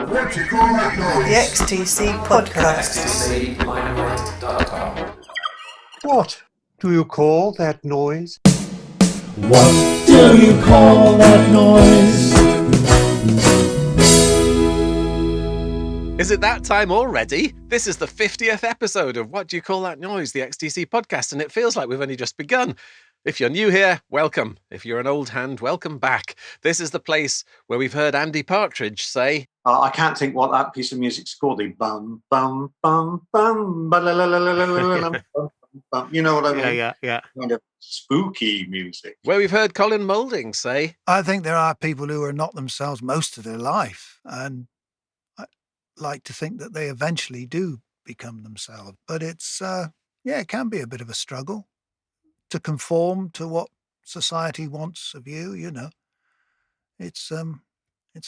What you call that noise? The XTC Podcast. XTC-Limelight.com. What do you call that noise? What do you call that noise? Is it that time already? This is the 50th episode of What Do You Call That Noise, the XTC podcast, and it feels like we've only just begun. If you're new here, welcome. If you're an old hand, welcome back. This is the place where we've heard Andy Partridge say, I can't think what that piece of music's called. The bum, bum, bum, bum, ba-la-la-la-la-la-la-la, bum, bum. You know what I mean? Yeah. Kind of spooky music. where we've heard Colin Moulding say, I think there are people who are not themselves most of their life, and I like to think that they eventually do become themselves. But it's, it can be a bit of a struggle to conform to what society wants of you, you know. It's a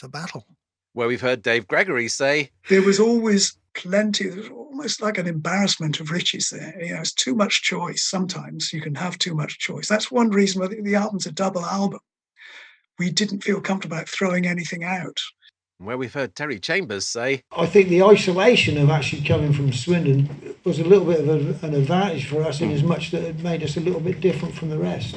battle. where we've heard Dave Gregory say, There was always plenty, there was almost like an embarrassment of riches there. You know, it's too much choice. Sometimes you can have too much choice. That's one reason why the album's a double album. We didn't feel comfortable about throwing anything out. and where we've heard Terry Chambers say, I think the isolation of actually coming from Swindon was a little bit of an advantage for us in as much that it made us a little bit different from the rest.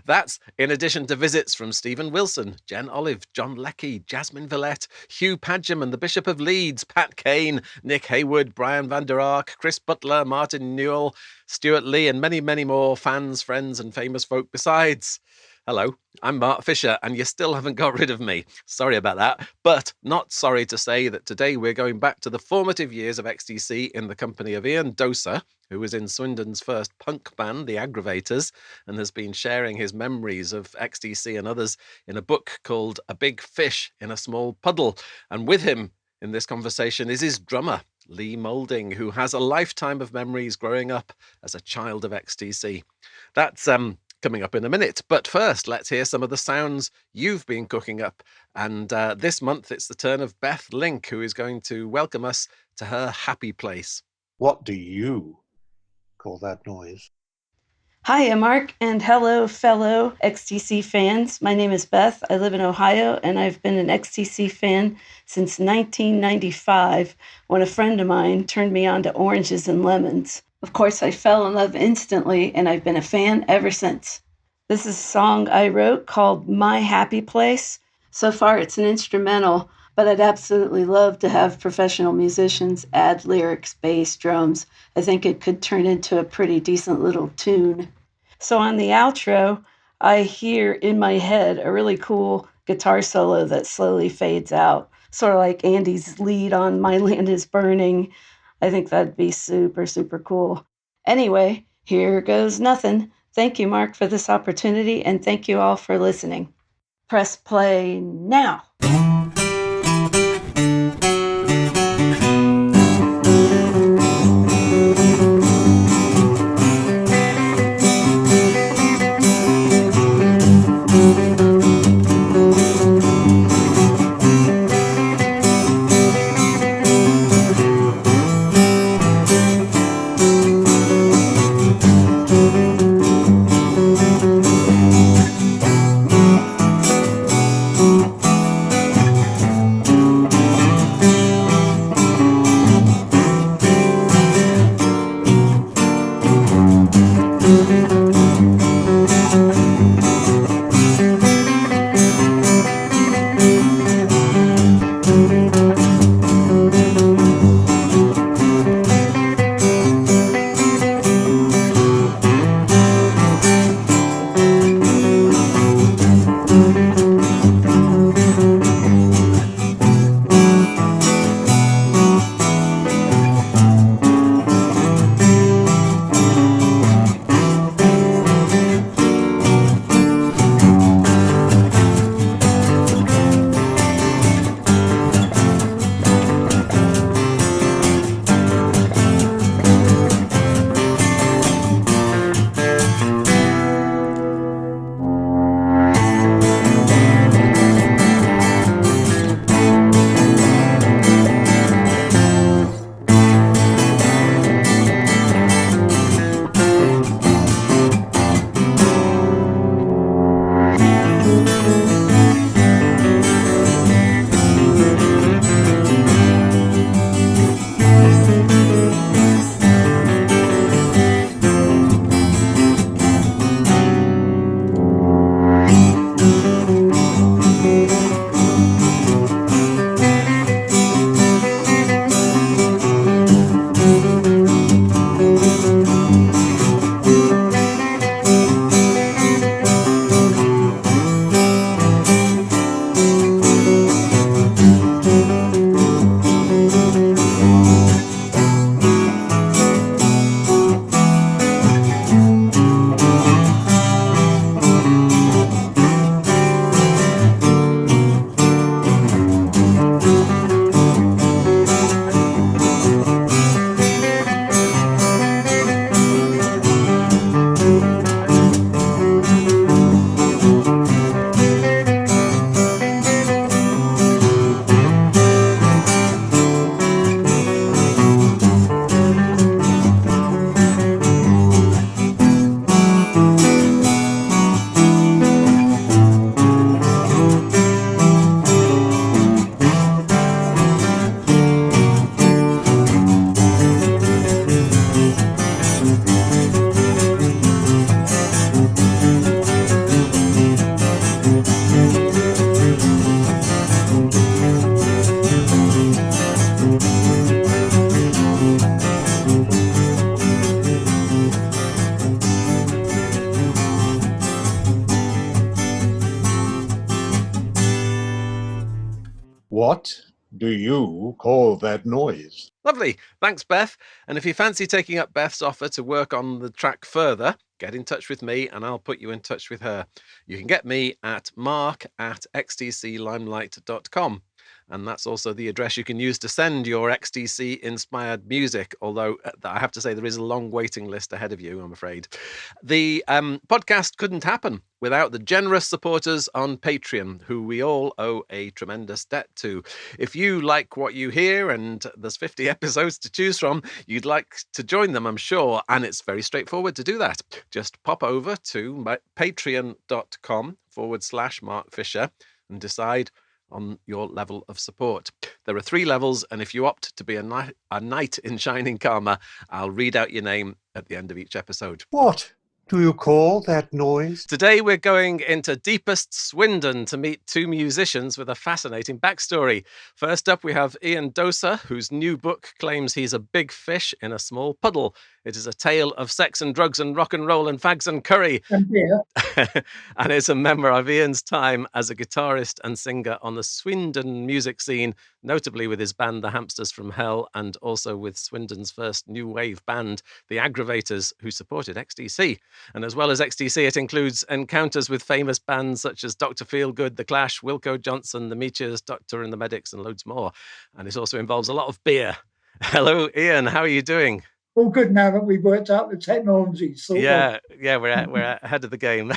That's in addition to visits from Stephen Wilson, Jen Olive, John Leckie, Jasmine Villette, Hugh Padgham and the Bishop of Leeds, Pat Kane, Nick Haywood, Brian van der Ark, Chris Butler, Martin Newell, Stuart Lee, and many, many more fans, friends, and famous folk besides. Hello, I'm Mark Fisher, and you still haven't got rid of me. Sorry about that, but not sorry to say that today we're going back to the formative years of XTC in the company of Ian Doser, who was in Swindon's first punk band, the Aggravators, and has been sharing his memories of XTC and others in a book called A Big Fish in a Small Puddle. And with him in this conversation is his drummer, Lee Moulding, who has a lifetime of memories growing up as a child of XTC. That's coming up in a minute. But first, let's hear some of the sounds you've been cooking up. And this month, it's the turn of Beth Link, who is going to welcome us to her happy place. What do you call that noise? Hiya, Mark, and hello, fellow XTC fans. My name is Beth. I live in Ohio, and I've been an XTC fan since 1995, when a friend of mine turned me on to Oranges and Lemons. Of course, I fell in love instantly, and I've been a fan ever since. This is a song I wrote called My Happy Place. So far, it's an instrumental, but I'd absolutely love to have professional musicians add lyrics, bass, drums. I think it could turn into a pretty decent little tune. So on the outro, I hear in my head a really cool guitar solo that slowly fades out, sort of like Andy's lead on My Land is Burning. I think that'd be super, super cool. Anyway, here goes nothing. Thank you, Mark, for this opportunity, and thank you all for listening. Press play now. What do you call that noise? Lovely. Thanks, Beth. And if you fancy taking up Beth's offer to work on the track further, get in touch with me and I'll put you in touch with her. You can get me at mark@xtclimelight.com. And that's also the address you can use to send your XTC inspired music. Although I have to say there is a long waiting list ahead of you, I'm afraid. The podcast couldn't happen without the generous supporters on Patreon, who we all owe a tremendous debt to. If you like what you hear and there's 50 episodes to choose from, you'd like to join them, I'm sure. And it's very straightforward to do that. Just pop over to patreon.com/Mark Fisher and decide on your level of support. There are 3 levels, and if you opt to be a knight in shining karma, I'll read out your name at the end of each episode. What do you call that noise? Today we're going into deepest Swindon to meet 2 musicians with a fascinating backstory. First up we have Ian Dosa, whose new book claims he's a big fish in a small puddle. It is a tale of sex and drugs and rock and roll and fags and curry. And beer. And it's a memoir of Ian's time as a guitarist and singer on the Swindon music scene, notably with his band The Hamsters from Hell, and also with Swindon's first new wave band, the Aggravators, who supported XTC. And as well as XTC, it includes encounters with famous bands such as Dr. Feelgood, The Clash, Wilco Johnson, The Meechers, Doctor and the Medics, and loads more. And it also involves a lot of beer. Hello, Ian. How are you doing? All good now that we've worked out the technology. Yeah, we're ahead of the game.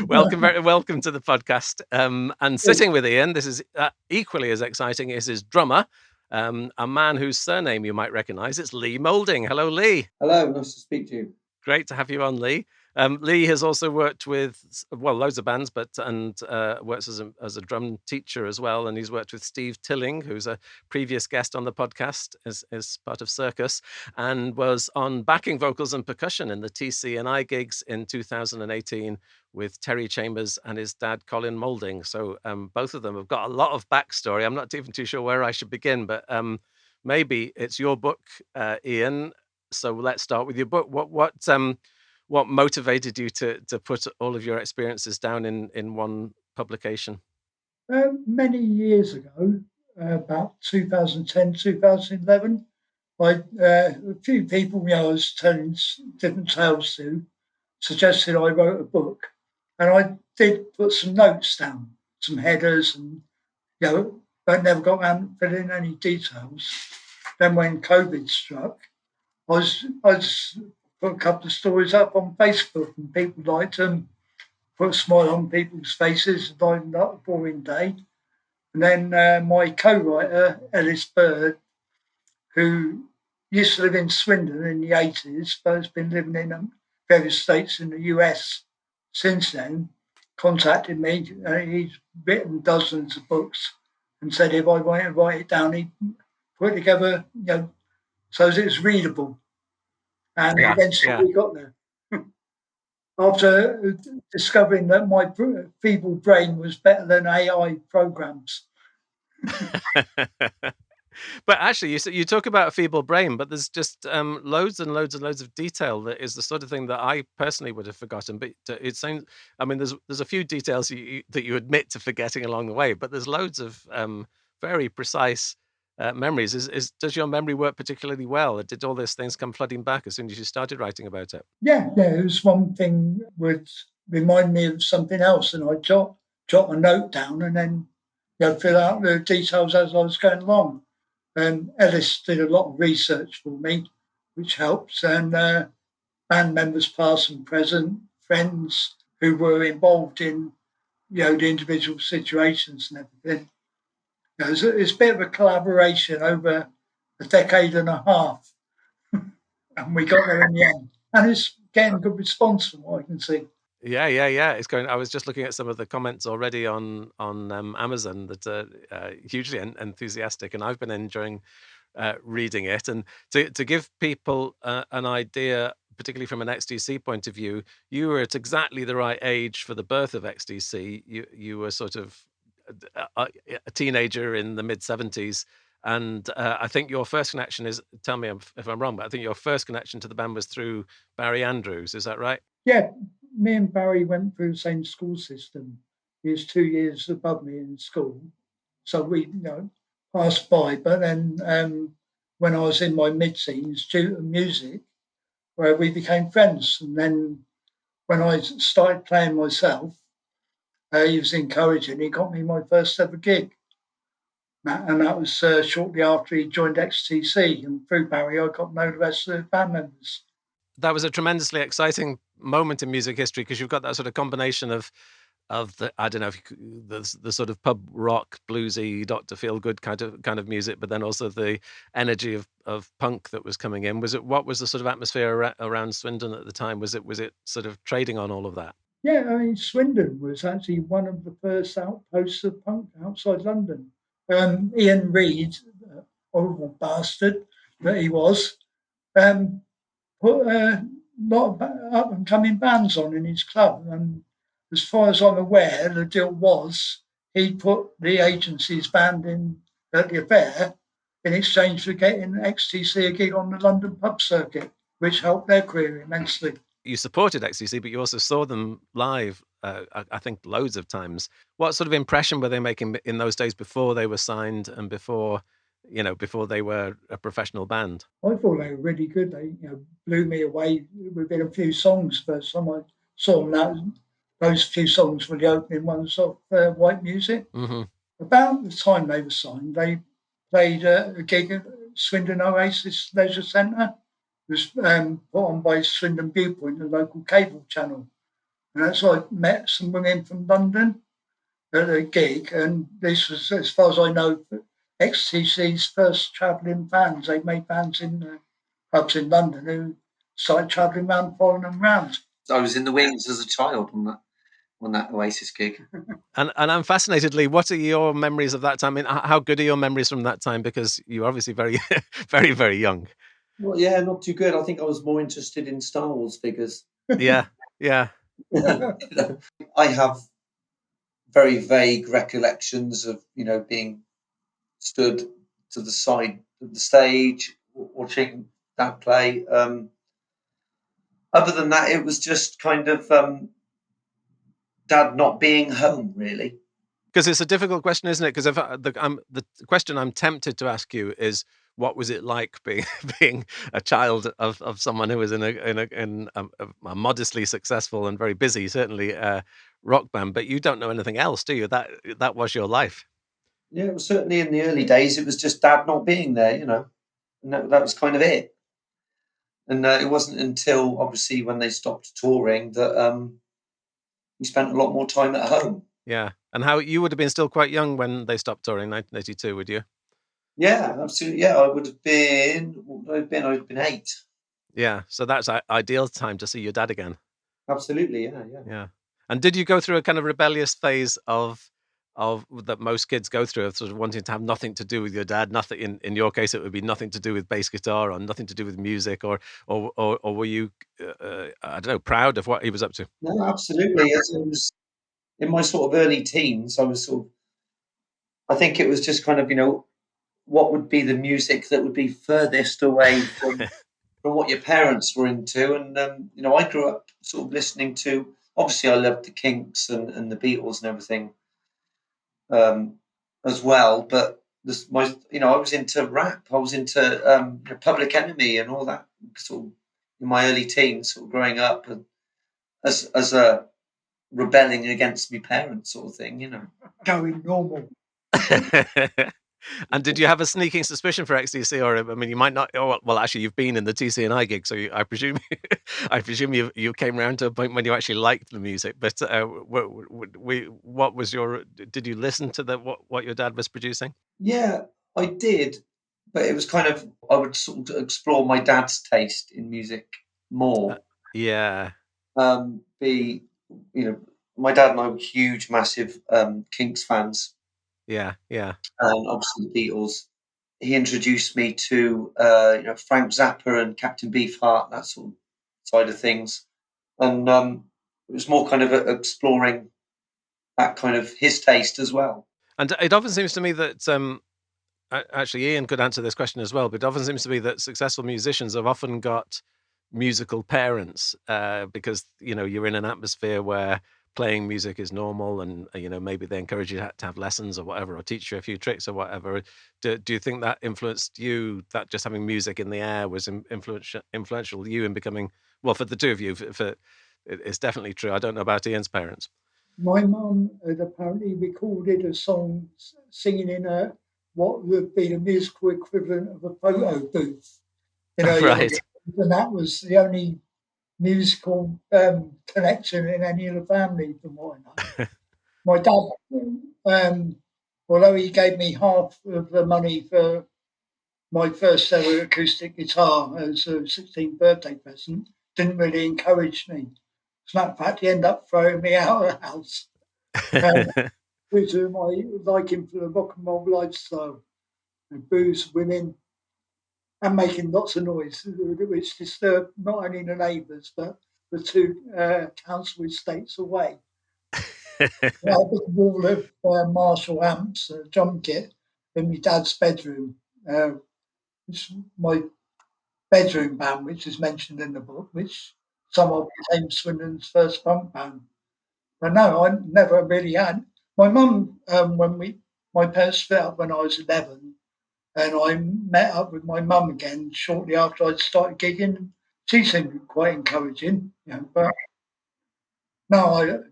welcome to the podcast. And sitting with Ian, this is equally as exciting, is his drummer, a man whose surname you might recognise. It's Lee Moulding. Hello, Lee. Hello, nice to speak to you. Great to have you on, Lee. Lee has also worked with, loads of bands, and works as a drum teacher as well. And he's worked with Steve Tilling, who's a previous guest on the podcast as part of Circus, and was on backing vocals and percussion in the TC&I gigs in 2018 with Terry Chambers and his dad, Colin Moulding. So both of them have got a lot of backstory. I'm not even too sure where I should begin, but maybe it's your book, Ian. So let's start with your book. What motivated you to put all of your experiences down in one publication? Many years ago, about 2010, 2011, a few people I was telling different tales to suggested I wrote a book. And I did put some notes down, some headers, and but never got around to filling in any details. Then when COVID struck, I just put a couple of stories up on Facebook, and people liked them, put a smile on people's faces, lightened up a boring day. And then my co-writer, Ellis Bird, who used to live in Swindon in the 80s, but has been living in various states in the US since then, contacted me. He's written dozens of books and said if I wanted to write it down, he'd put it together, so as it's readable. And eventually we got there. After discovering that my feeble brain was better than AI programs. But actually, you talk about a feeble brain, but there's just loads and loads and loads of detail that is the sort of thing that I personally would have forgotten. But it seems, there's a few details that you admit to forgetting along the way, but there's loads of very precise memories. Does your memory work particularly well? Or did all these things come flooding back as soon as you started writing about it? Yeah. It was one thing would remind me of something else, and I'd jot a note down and then fill out the details as I was going along. And Ellis did a lot of research for me, which helps. And band members, past and present, friends who were involved in the individual situations and everything. It's a bit of a collaboration over a decade and a half, and we got there in the end. And it's getting good response from what I can see. Yeah. It's going. I was just looking at some of the comments already on Amazon that are hugely enthusiastic, and I've been enjoying reading it. And to give people an idea, particularly from an XTC point of view, you were at exactly the right age for the birth of XTC. You were sort of a teenager in the mid-70s. And I think your first connection is, tell me if I'm wrong, but I think your first connection to the band was through Barry Andrews. Is that right? Yeah, me and Barry went through the same school system. He was 2 years above me in school. So we, passed by. But then when I was in my mid-teens, due to music, where we became friends. And then when I started playing myself, he was encouraging. He got me my first ever gig. And that was shortly after he joined XTC. And through Barry, I got to know the rest of the band members. That was a tremendously exciting moment in music history because you've got that sort of combination of the, I don't know, if you, the sort of pub rock, bluesy, Dr. Feelgood kind of music, but then also the energy of punk that was coming in. What was the sort of atmosphere around Swindon at the time? Was it sort of trading on all of that? Yeah, I mean, Swindon was actually one of the first outposts of punk outside London. Ian Reid, horrible bastard that he was, put a lot of up and coming bands on in his club. And as far as I'm aware, the deal was he put the agency's band in at the affair in exchange for getting XTC a gig on the London pub circuit, which helped their career immensely. You supported XTC, but you also saw them live, I think, loads of times. What sort of impression were they making in those days before they were signed and before they were a professional band? I thought they were really good. They blew me away within a few songs. First time I saw them, those few songs were the opening ones of White Music. Mm-hmm. About the time they were signed, they played a gig at Swindon Oasis Leisure Centre. It was put on by Swindon Viewpoint, the local cable channel. And that's where I met some women from London at a gig. And this was, as far as I know, XTC's first travelling bands. They made bands in pubs in London who started travelling around, following them around. I was in the wings as a child on that Oasis gig. And I'm fascinated, Lee, what are your memories of that time? I mean, how good are your memories from that time? Because you're obviously very, very, very young. Well, yeah, not too good. I think I was more interested in Star Wars figures. Yeah. I have very vague recollections of, being stood to the side of the stage watching that play. Other than that, it was just kind of Dad not being home, really. Because it's a difficult question, isn't it? Because the question I'm tempted to ask you is, what was it like being a child of someone who was in a modestly successful and very busy, certainly, rock band? But you don't know anything else, do you? That was your life. Yeah, it was certainly in the early days. It was just Dad not being there, and that was kind of it. And it wasn't until, obviously, when they stopped touring that we spent a lot more time at home. Yeah. And how you would have been still quite young when they stopped touring, 1982, would you? Yeah, absolutely. Yeah, I would have been. I'd been 8. Yeah, so that's ideal time to see your dad again. Absolutely, yeah. And did you go through a kind of rebellious phase of that most kids go through, of sort of wanting to have nothing to do with your dad? Nothing in your case, it would be nothing to do with bass guitar or nothing to do with music, or were you I don't know, proud of what he was up to? No, absolutely. As it was in my sort of early teens, I was I think it was just kind of what would be the music that would be furthest away from what your parents were into. And, I grew up sort of listening to, obviously I loved the Kinks and the Beatles and everything as well. But I was into rap. I was into Public Enemy and all that sort of in my early teens, sort of growing up and as a rebelling against my parents sort of thing, Going normal. And did you have a sneaking suspicion for XTC, or I mean, you might not? Oh, well, actually, you've been in the TC&I gig, so I presume you came around to a point when you actually liked the music. But what was your? Did you listen to what your dad was producing? Yeah, I did, but it was kind of I would sort of explore my dad's taste in music more. Yeah. My dad and I were huge, massive Kinks fans. Yeah. And obviously the Beatles. He introduced me to Frank Zappa and Captain Beefheart, that sort of side of things, and it was more kind of exploring that kind of his taste as well. And it often seems to me that actually Ian could answer this question as well, but it often seems to me that successful musicians have often got musical parents because you're in an atmosphere where playing music is normal, and maybe they encourage you to have lessons or whatever, or teach you a few tricks or whatever. Do you think that influenced you? That just having music in the air was influential you in becoming, well, for the two of you, it's definitely true. I don't know about Ian's parents. My mum had apparently recorded a song singing in what would be the musical equivalent of a photo booth. Right. And that was the only musical connection in any of the family, from what I know. My dad, although he gave me half of the money for my first ever acoustic guitar as a 16th birthday present, didn't really encourage me. As a matter of fact, he ended up throwing me out of the house due to my liking for the rock and roll lifestyle, and booze, women, and making lots of noise, which disturbed not only the neighbours but the two council estates away. I had a big wall of Marshall amps, drum kit, in my dad's bedroom. It's my bedroom band, which is mentioned in the book, which somehow became Swindon's first punk band. But no, I never really had. My mum, my parents split up when I was 11, and I met up with my mum again shortly after I'd started gigging. She seemed quite encouraging, but no,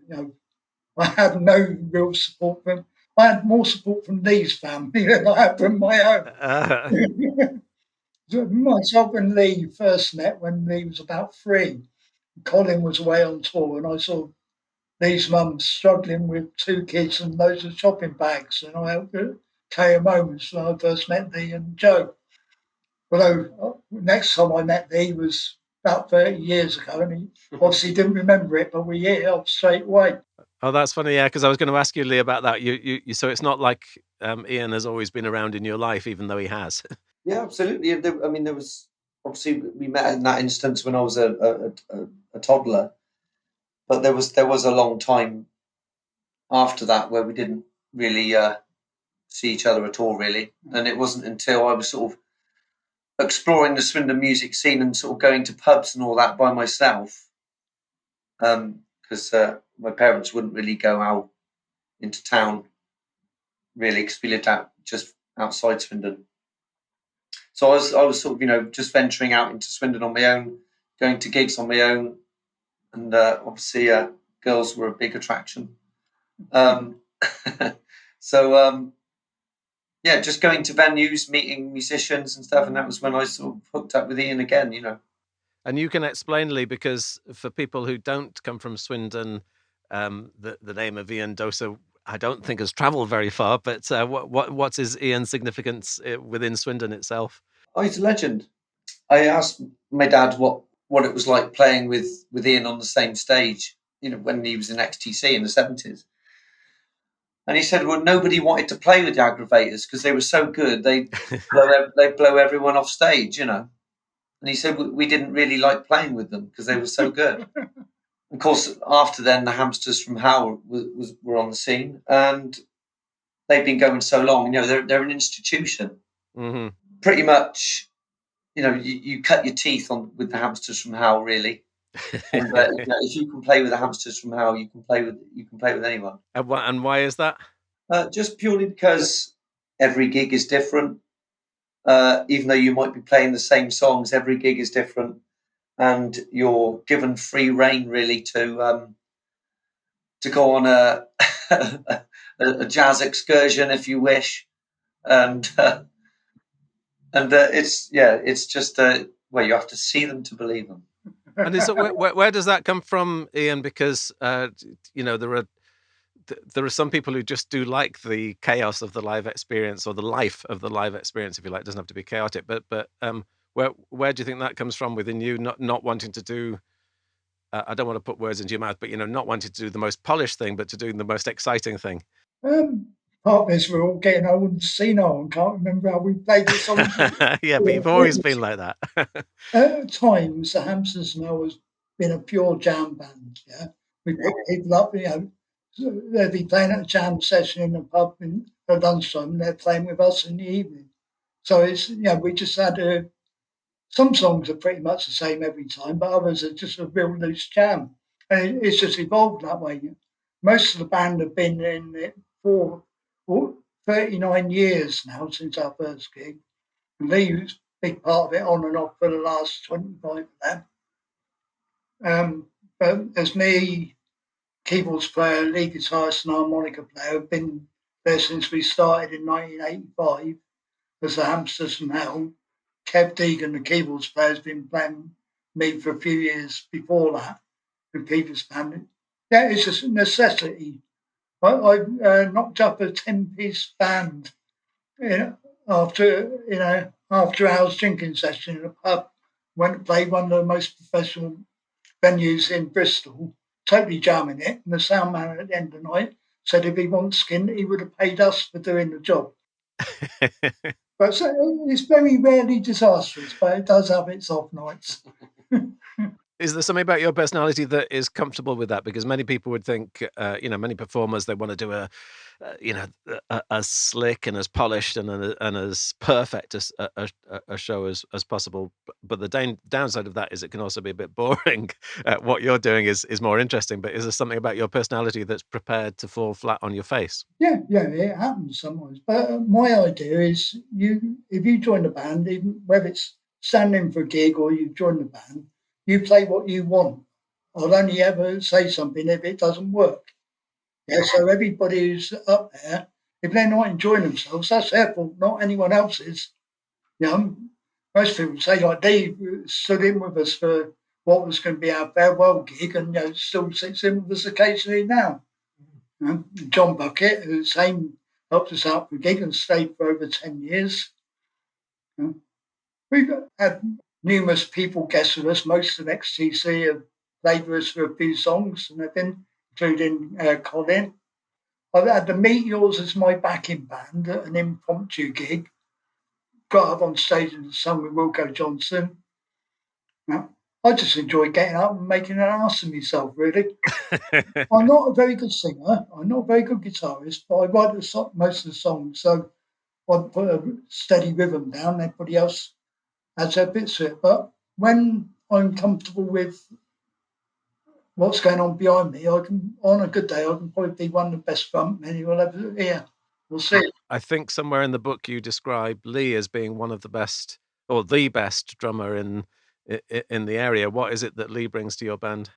I had no real support from. I had more support from Lee's family than I had from my own. Myself and Lee first met when Lee was about 3. Colin was away on tour, and I saw Lee's mum struggling with 2 kids and loads of shopping bags, and I helped her carry her moments when I first met Lee and Joe. Although next time I met Lee was about 30 years ago, and he obviously didn't remember it, but we hit it off straight away. Oh, that's funny, yeah, because I was going to ask you, Lee, about that. You so it's not like Ian has always been around in your life, even though he has. Yeah, absolutely. There was obviously we met in that instance when I was a toddler, but there was a long time after that where we didn't really see each other at all, really. And it wasn't until I was sort of exploring the Swindon music scene and sort of going to pubs and all that by myself, because my parents wouldn't really go out into town, really, because we lived just outside Swindon. So I was sort of, just venturing out into Swindon on my own, going to gigs on my own, and obviously girls were a big attraction. Just going to venues, meeting musicians and stuff, and that was when I sort of hooked up with Ian again, And you can explain, Lee, because for people who don't come from Swindon, the name of Ian Dosa, I don't think has travelled very far. But what is Ian's significance within Swindon itself? Oh, he's a legend. I asked my dad what it was like playing with Ian on the same stage, when he was in XTC in the 70s. And he said, well, nobody wanted to play with the Aggravators because they were so good. They'd blow everyone off stage, And he said, we didn't really like playing with them because they were so good. Of course, after then, the Hamsters from Howe were on the scene, and they've been going so long. They're an institution. Mm-hmm. Pretty much, you cut your teeth with the Hamsters from Howe, really. And, if you can play with the Hamsters from Howe, you can play with anyone. And why is that? Just purely because every gig is different. Even though you might be playing the same songs, every gig is different. And you're given free rein, really, to go on a jazz excursion if you wish, and it's just you have to see them to believe them. And where does that come from, Ian? Because there are some people who just do like the chaos of the live experience, or the life of the live experience, if you like. It doesn't have to be chaotic, but where do you think that comes from within you, not wanting to do, I don't want to put words into your mouth, but, not wanting to do the most polished thing, but to do the most exciting thing? Part of this, we're all getting old and senile and can't remember how we played this song. Yeah, but you've always been like that. At times, the Hamsters and I has been a pure jam band, yeah. We pick people up, they'd be playing at a jam session in the pub at lunchtime, and they're playing with us in the evening. So it's, we just had some songs are pretty much the same every time, but others are just a real loose jam. And it's just evolved that way. most of the band have been in it for 39 years now since our first gig. And Lee was a big part of it on and off for the last 25 of them. But as me, keyboards player, lead guitarist and harmonica player, have been there since we started in 1985 as the Hamsters and Hell. Kev Deegan, the keyboards player, has been playing me for a few years before that, the previous band. Yeah, it's a necessity. I knocked up a 10-piece band after hours drinking session in a pub. Went to play one of the most professional venues in Bristol, totally jamming it. And the sound man at the end of the night said if he wants skin, he would have paid us for doing the job. But it's very rarely disastrous, but it does have its off nights. Is there something about your personality that is comfortable with that? Because many people would think, many performers, they want to do as slick and as polished and as perfect a show as possible. But the downside of that is it can also be a bit boring. What you're doing is more interesting. But is there something about your personality that's prepared to fall flat on your face? Yeah, it happens sometimes. But my idea is if you join the band, even whether it's standing for a gig or you join the band, you play what you want. I'll only ever say something if it doesn't work. Yeah, so everybody who's up there, if they're not enjoying themselves, that's their fault, not anyone else's. Most people say, like, Dave stood in with us for what was going to be our farewell gig and still sits in with us occasionally now. John Bucket, who same helped us out for the gig and stayed for over 10 years. We've had numerous people guest with us. Most of XTC have played with us for a few songs and everything, including Colin. I've had the Meteors as my backing band at an impromptu gig. Got up on stage and sung with Wilco Johnson. I just enjoy getting up and making an ass of myself, really. I'm not a very good singer. I'm not a very good guitarist, but I write most of the songs, so I put a steady rhythm down. Everybody else adds their bits to it. But when I'm comfortable with what's going on behind me, on a good day, I can probably be one of the best frontmen you'll ever hear. We'll see. I think somewhere in the book you describe Lee as being one of the best, or the best drummer in the area. What is it that Lee brings to your band?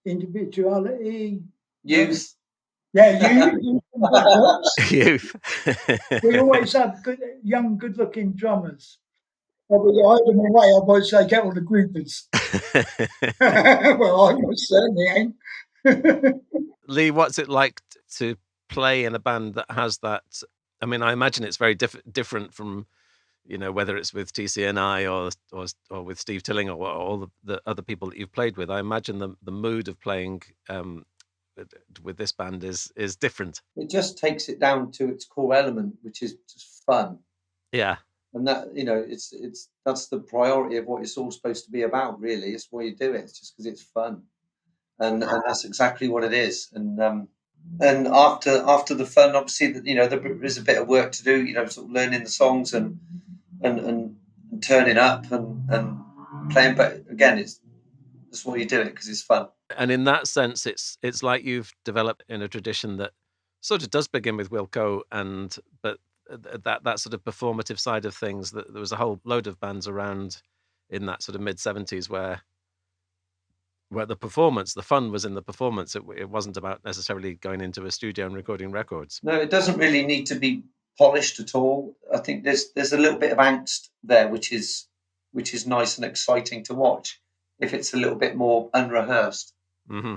Individuality. Youth. Youth. We always have young, good-looking drummers. Probably hide them away, otherwise they get all the groupers. Well, I most certainly ain't. Lee, what's it like to play in a band that has that? I mean, I imagine it's very different from, whether it's with TCNI or with Steve Tilling or all the other people that you've played with. I imagine the mood of playing with this band is different. It just takes it down to its core element, which is just fun. Yeah. And that, that's the priority of what it's all supposed to be about, really. It's why you do it. It's just because it's fun. And that's exactly what it is. And after the fun, obviously, there is a bit of work to do, sort of learning the songs and turning up and playing. But again, that's why you do it, because it's fun. And in that sense, it's like you've developed in a tradition that sort of does begin with Wilco, but that sort of performative side of things. That there was a whole load of bands around in that sort of mid-70s where the fun was in the performance. It wasn't about necessarily going into a studio and recording records. No, it doesn't really need to be polished at all. I think there's a little bit of angst there, which is nice and exciting to watch if it's a little bit more unrehearsed. Mm-hmm.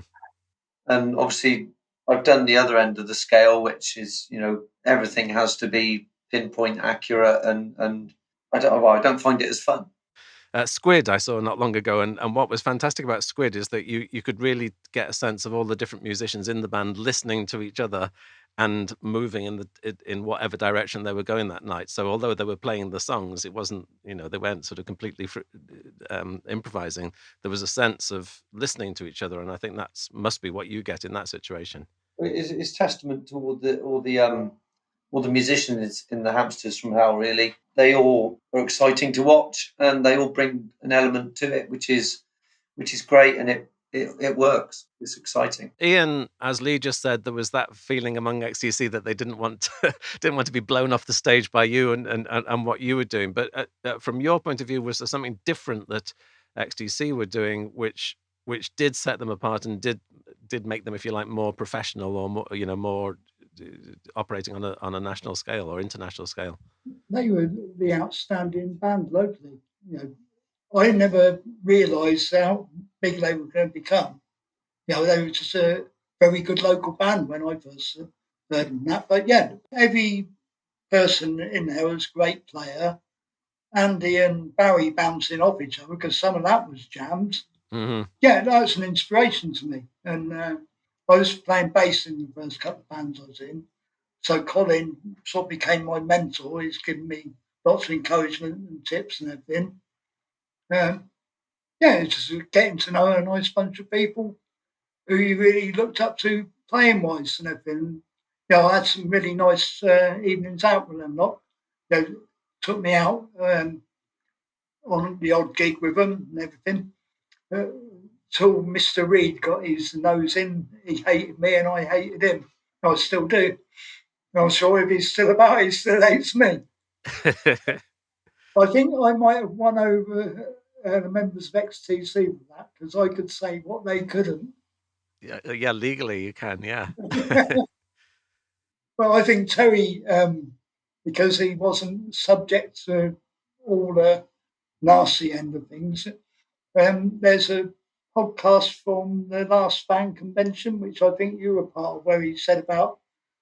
And obviously, I've done the other end of the scale, which is everything has to be pinpoint accurate, and I don't find it as fun. Squid I saw not long ago, and what was fantastic about Squid is that you could really get a sense of all the different musicians in the band listening to each other and moving in whatever direction they were going that night. So although they were playing the songs, it wasn't, they weren't sort of completely improvising. There was a sense of listening to each other, and I think that must be what you get in that situation. It's testament to all the musicians in the Hamsters from Hell. Really, they all are exciting to watch, and they all bring an element to it, which is great, and it works. It's exciting. Ian, as Lee just said, there was that feeling among XTC that they didn't want to be blown off the stage by you and what you were doing. But from your point of view, was there something different that XTC were doing, which did set them apart and did make them, if you like, more professional or more, more operating on a national scale or international scale? They were the outstanding band locally. I never realised how big they were going to become. They were just a very good local band when I first heard them that. But yeah, every person in there was a great player. Andy and Barry bouncing off each other because some of that was jams. Mm-hmm. Yeah, that was an inspiration to me. And I was playing bass in the first couple of bands I was in. So Colin sort of became my mentor. He's given me lots of encouragement and tips and everything. It's just getting to know a nice bunch of people who you really looked up to playing wise and everything. I had some really nice evenings out with them lot. Took me out on the odd gig with them and everything. Till Mr. Reed got his nose in, he hated me and I hated him. I still do. I'm sure if he's still about, he still hates me. I think I might have won over the members of XTC with that because I could say what they couldn't. Yeah, legally you can, yeah. Well, I think Terry, because he wasn't subject to all the nasty end of things, there's a podcast from the last fan convention, which I think you were part of, where he said about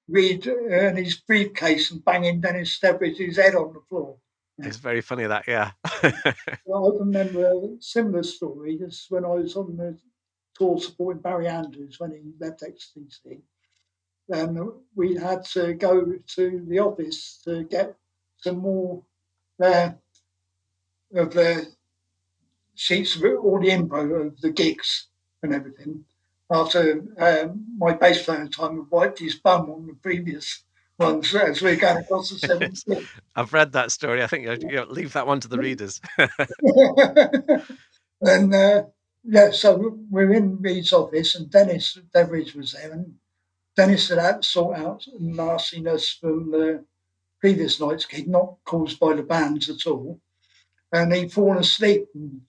Reed and his briefcase and banging Dennis Steveridge's head on the floor. It's very funny that, yeah. Well, I remember a similar story. Just when I was on the tour supporting Barry Andrews when he left XTC. We had to go to the office to get some more of the sheets of all the info of the gigs and everything. After my bass player at the time had wiped his bum on the previous ones as we were going across the 7th. I've read that story. I think leave that one to the readers. And so we're in Reed's office and Dennis Beveridge was there, and Dennis had to sort out nastiness from the previous night's gig, not caused by the bands at all. And he'd fallen asleep. And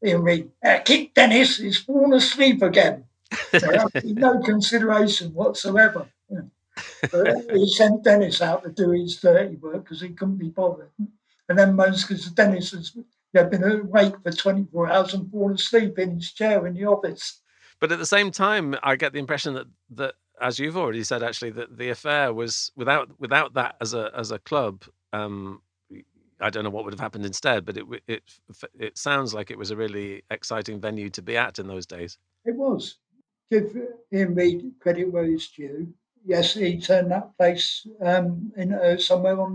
Ian Reed, kick Dennis, he's fallen asleep again. No consideration whatsoever. He sent Dennis out to do his dirty work because he couldn't be bothered. And then most because Dennis has been awake for 24 hours and fallen asleep in his chair in the office. But at the same time, I get the impression that as you've already said, actually, that the affair was without that as a club. I don't know what would have happened instead, but it sounds like it was a really exciting venue to be at in those days. It was. Give Ian Reed credit where it's due. Yes, he turned that place in somewhere on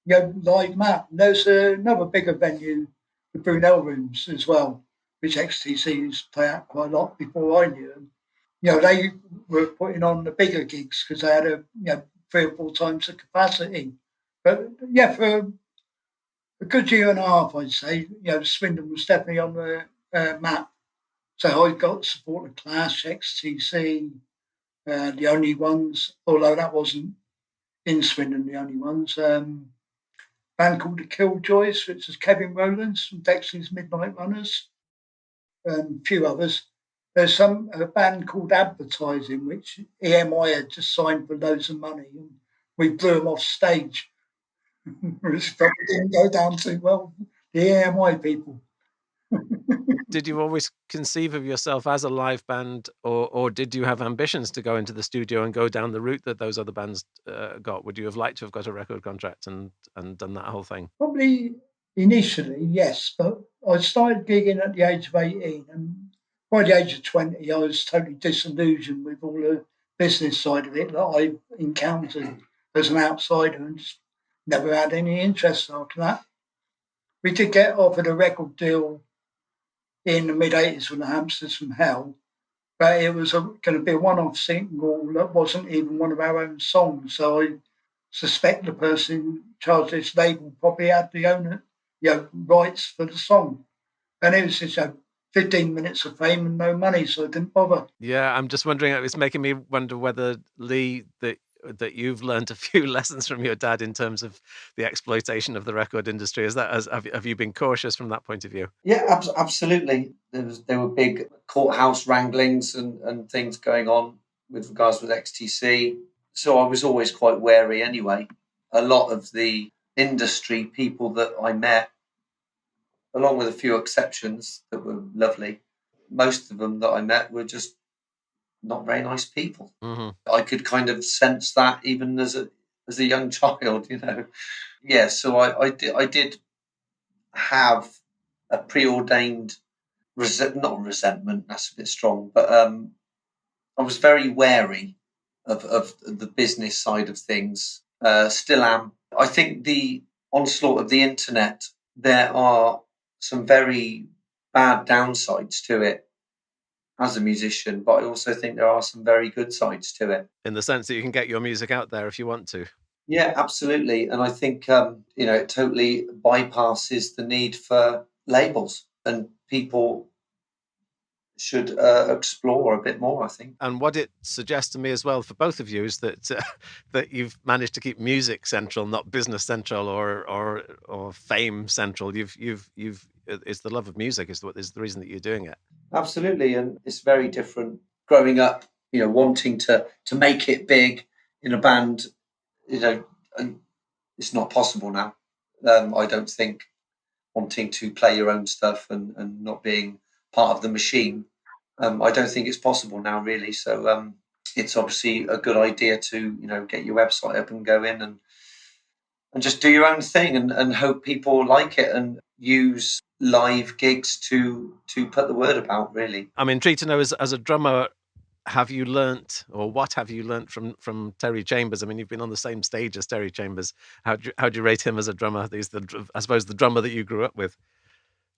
the live map. There's another bigger venue, the Brunel Rooms as well, which XTC used to play at quite a lot before I knew them. They were putting on the bigger gigs because they had 3 or 4 times the capacity. But for a good year and a half, I'd say, Swindon was definitely on the map. So I got the support of Clash, XTC, the only ones, although that wasn't in Swindon, the only ones. Band called the Killjoys, which is Kevin Rowlands from Dexter's Midnight Runners, and a few others. There's a band called Aggravators, which EMI had just signed for loads of money, and we blew them off stage. Which probably didn't go down too well, the EMI people. Did you always conceive of yourself as a live band, or did you have ambitions to go into the studio and go down the route that those other bands got? Would you have liked to have got a record contract and done that whole thing? Probably initially, yes, but I started gigging at the age of 18, and by the age of 20, I was totally disillusioned with all the business side of it that I encountered as an outsider and just never had any interest after that. We did get offered a record deal in the mid-80s with the Hamsters from Hell, but it was going to be a one-off single that wasn't even one of our own songs. So I suspect the person in charge of this label probably had the owner, rights for the song. And it was just 15 minutes of fame and no money, so I didn't bother. Yeah, I'm just wondering, it's making me wonder whether, Lee, that you've learned a few lessons from your dad in terms of the exploitation of the record industry. Have you been cautious from that point of view? Yeah, absolutely. There were big courthouse wranglings and things going on with regards with XTC. So I was always quite wary anyway. A lot of the industry people that I met, along with a few exceptions that were lovely, most of them that I met were just not very nice people. Mm-hmm. I could kind of sense that even as a young child, Yeah, so I did have a preordained not resentment, that's a bit strong, but I was very wary of the business side of things. Still am. I think the onslaught of the internet, there are some very bad downsides to it as a musician, but I also think there are some very good sides to it. In the sense that you can get your music out there if you want to. Yeah, absolutely. And I think, it totally bypasses the need for labels, and people should explore a bit more, I think. And what it suggests to me as well for both of you is that that you've managed to keep music central, not business central or fame central. You've it's the love of music is the reason that you're doing it. Absolutely, and it's very different growing up, wanting to make it big in a band. And it's not possible now. I don't think wanting to play your own stuff and not being part of the machine. I don't think it's possible now, really. So it's obviously a good idea to, get your website up and go in and just do your own thing and hope people like it and use live gigs to put the word about, really. I'm intrigued to know, as a drummer, have you learnt, or what have you learnt from Terry Chambers? I mean, you've been on the same stage as Terry Chambers. How do you rate him as a drummer? He's I suppose the drummer that you grew up with,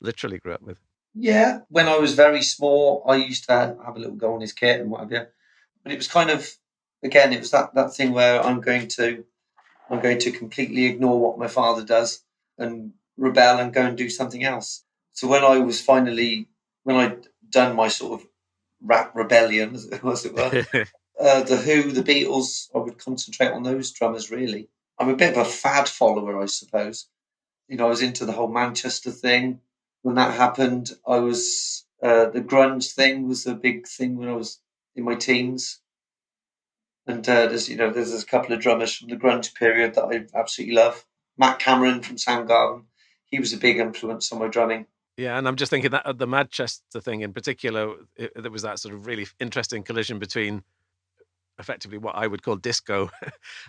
literally grew up with. Yeah, when I was very small, I used to have a little go on his kit and what have you. But it was kind of, again, it was that thing where I'm going to completely ignore what my father does and rebel and go and do something else. So when I'd done my sort of rap rebellion, as it were, the Who, the Beatles, I would concentrate on those drummers, really. I'm a bit of a fad follower, I suppose. I was into the whole Manchester thing. When that happened, I was the grunge thing was a big thing when I was in my teens. And there's a couple of drummers from the grunge period that I absolutely love. Matt Cameron from Soundgarden, he was a big influence on my drumming. Yeah, and I'm just thinking that the Manchester thing in particular, there was that sort of really interesting collision between effectively what I would call disco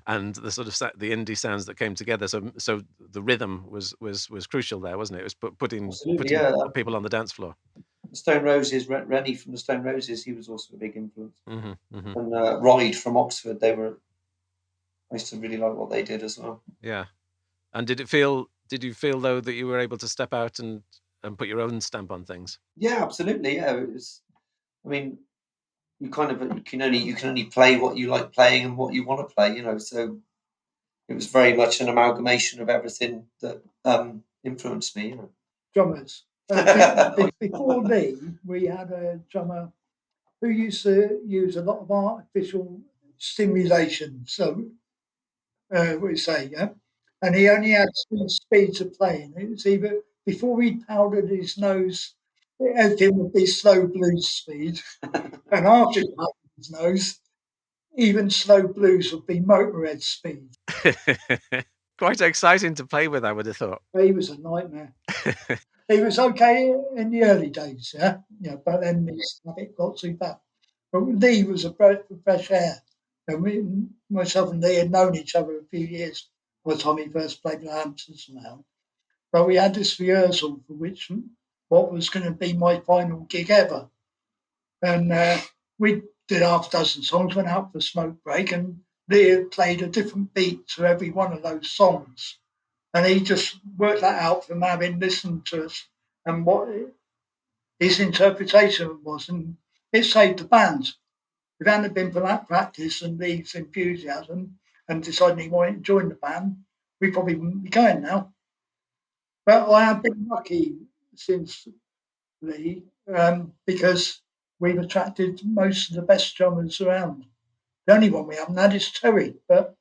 and the sort of the indie sounds that came together. So the rhythm was crucial there, wasn't it? It was putting people on the dance floor. Stone Roses, Rennie from the Stone Roses, he was also a big influence. Mm-hmm, mm-hmm. And Ride from Oxford, I used to really like what they did as well. Yeah. And did you feel though that you were able to step out and put your own stamp on things? Yeah, absolutely. Yeah, it was. I mean, you can only play what you like playing and what you want to play. So it was very much an amalgamation of everything that influenced me. Drummers. Before Lee, we had a drummer who used to use a lot of artificial stimulation. So we say, yeah. And he only had two speeds of playing. It was either before he powdered his nose, everything would be slow blues speed, and after he powdered his nose, even slow blues would be Motorhead speed. Quite exciting to play with, I would have thought. He was a nightmare. He was okay in the early days, but then his habit got too bad. But Lee was a breath of fresh air. And myself and Lee had known each other a few years by the time he first played with Hamsters now. But we had this rehearsal for what was going to be my final gig ever. And we did half a dozen songs, went out for a smoke break, and Lee had played a different beat to every one of those songs. And he just worked that out from having listened to us and what his interpretation was. And it saved the band. If it hadn't been for that practice and Lee's enthusiasm and deciding he wanted to join the band, we probably wouldn't be going now. But I have been lucky since Lee. because we've attracted most of the best drummers around. The only one we haven't had is Terry, but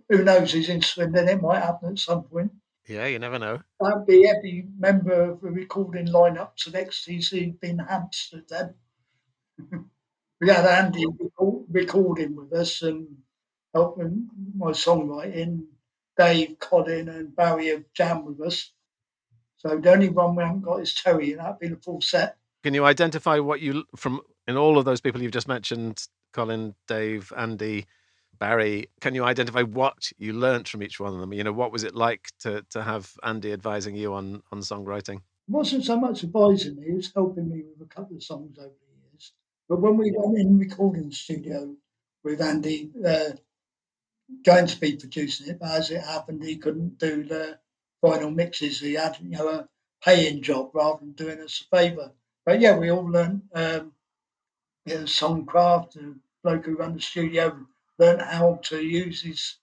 who knows, he's in Swindon, it might happen at some point. Yeah, you never know. That'd be every member of the recording lineups at XTC been Hamsters then. We had Andy recording with us and helping my songwriting. Dave, Colin, and Barry have jammed with us. So the only one we haven't got is Terry, and that'd be the full set. Can you identify what you, from in all of those people you've just mentioned, Colin, Dave, Andy, Barry, can you identify what you learnt from each one of them? You know, what was it like to have Andy advising you on songwriting? It wasn't so much advising me, it was helping me with a couple of songs over the years. But when we went in the recording studio with Andy, going to be producing it, but as it happened, he couldn't do the final mixes. He had, a paying job rather than doing us a favour. But yeah, we all learned songcraft. The bloke who ran the studio learned how to use his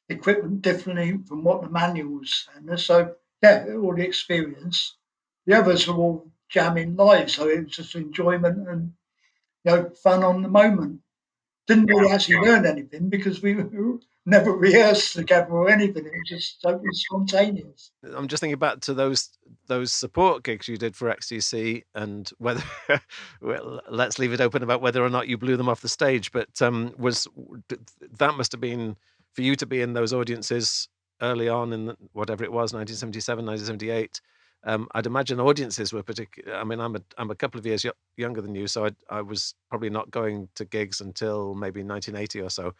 equipment differently from what the manual was saying. So yeah, all the experience. The others were all jamming live, so it was just enjoyment and fun on the moment. Didn't really actually learn anything because we never rehearsed together or anything. It was just totally spontaneous. I'm just thinking back to those support gigs you did for XTC, and whether well, let's leave it open about whether or not you blew them off the stage. But that must have been for you to be in those audiences early on in whatever it was, 1977, 1978. I'd imagine audiences were particular. I mean, I'm a couple of years younger than you, so I was probably not going to gigs until maybe 1980 or so.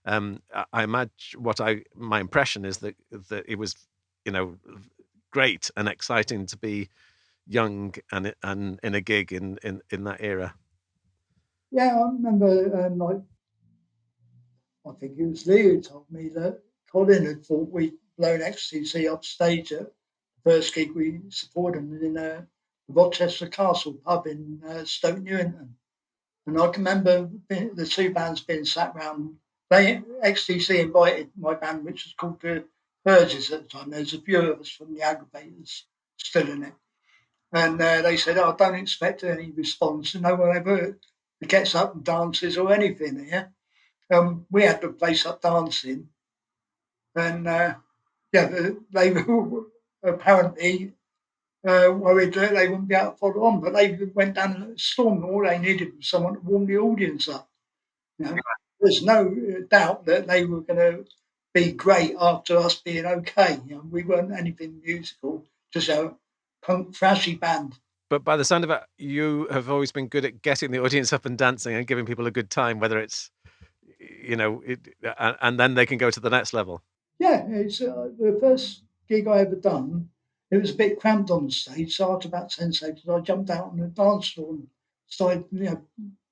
I imagine my impression is that it was, great and exciting to be young and in a gig in that era. Yeah, I remember. I think it was Lee who told me that Colin had thought we'd blown XTC up stage at first gig we supported them in the Rochester Castle pub in Stoke Newington. And I can remember the two bands being sat round. XTC invited my band, which was called the Burgess at the time. There's a few of us from the Aggravators still in it. And they said, I don't expect any response. No one ever gets up and dances or anything here. We had the place up dancing. And they were apparently worried that they wouldn't be able to follow on, but they went down in a storm. All they needed was someone to warm the audience up. There's no doubt that they were going to be great after us being okay. We weren't anything musical, just a punk thrashy band. But by the sound of it, you have always been good at getting the audience up and dancing and giving people a good time, whether it's, and then they can go to the next level. Yeah, it's the first gig I ever done. It was a bit cramped on the stage, so after about 10 seconds, I jumped out on the dance floor and started,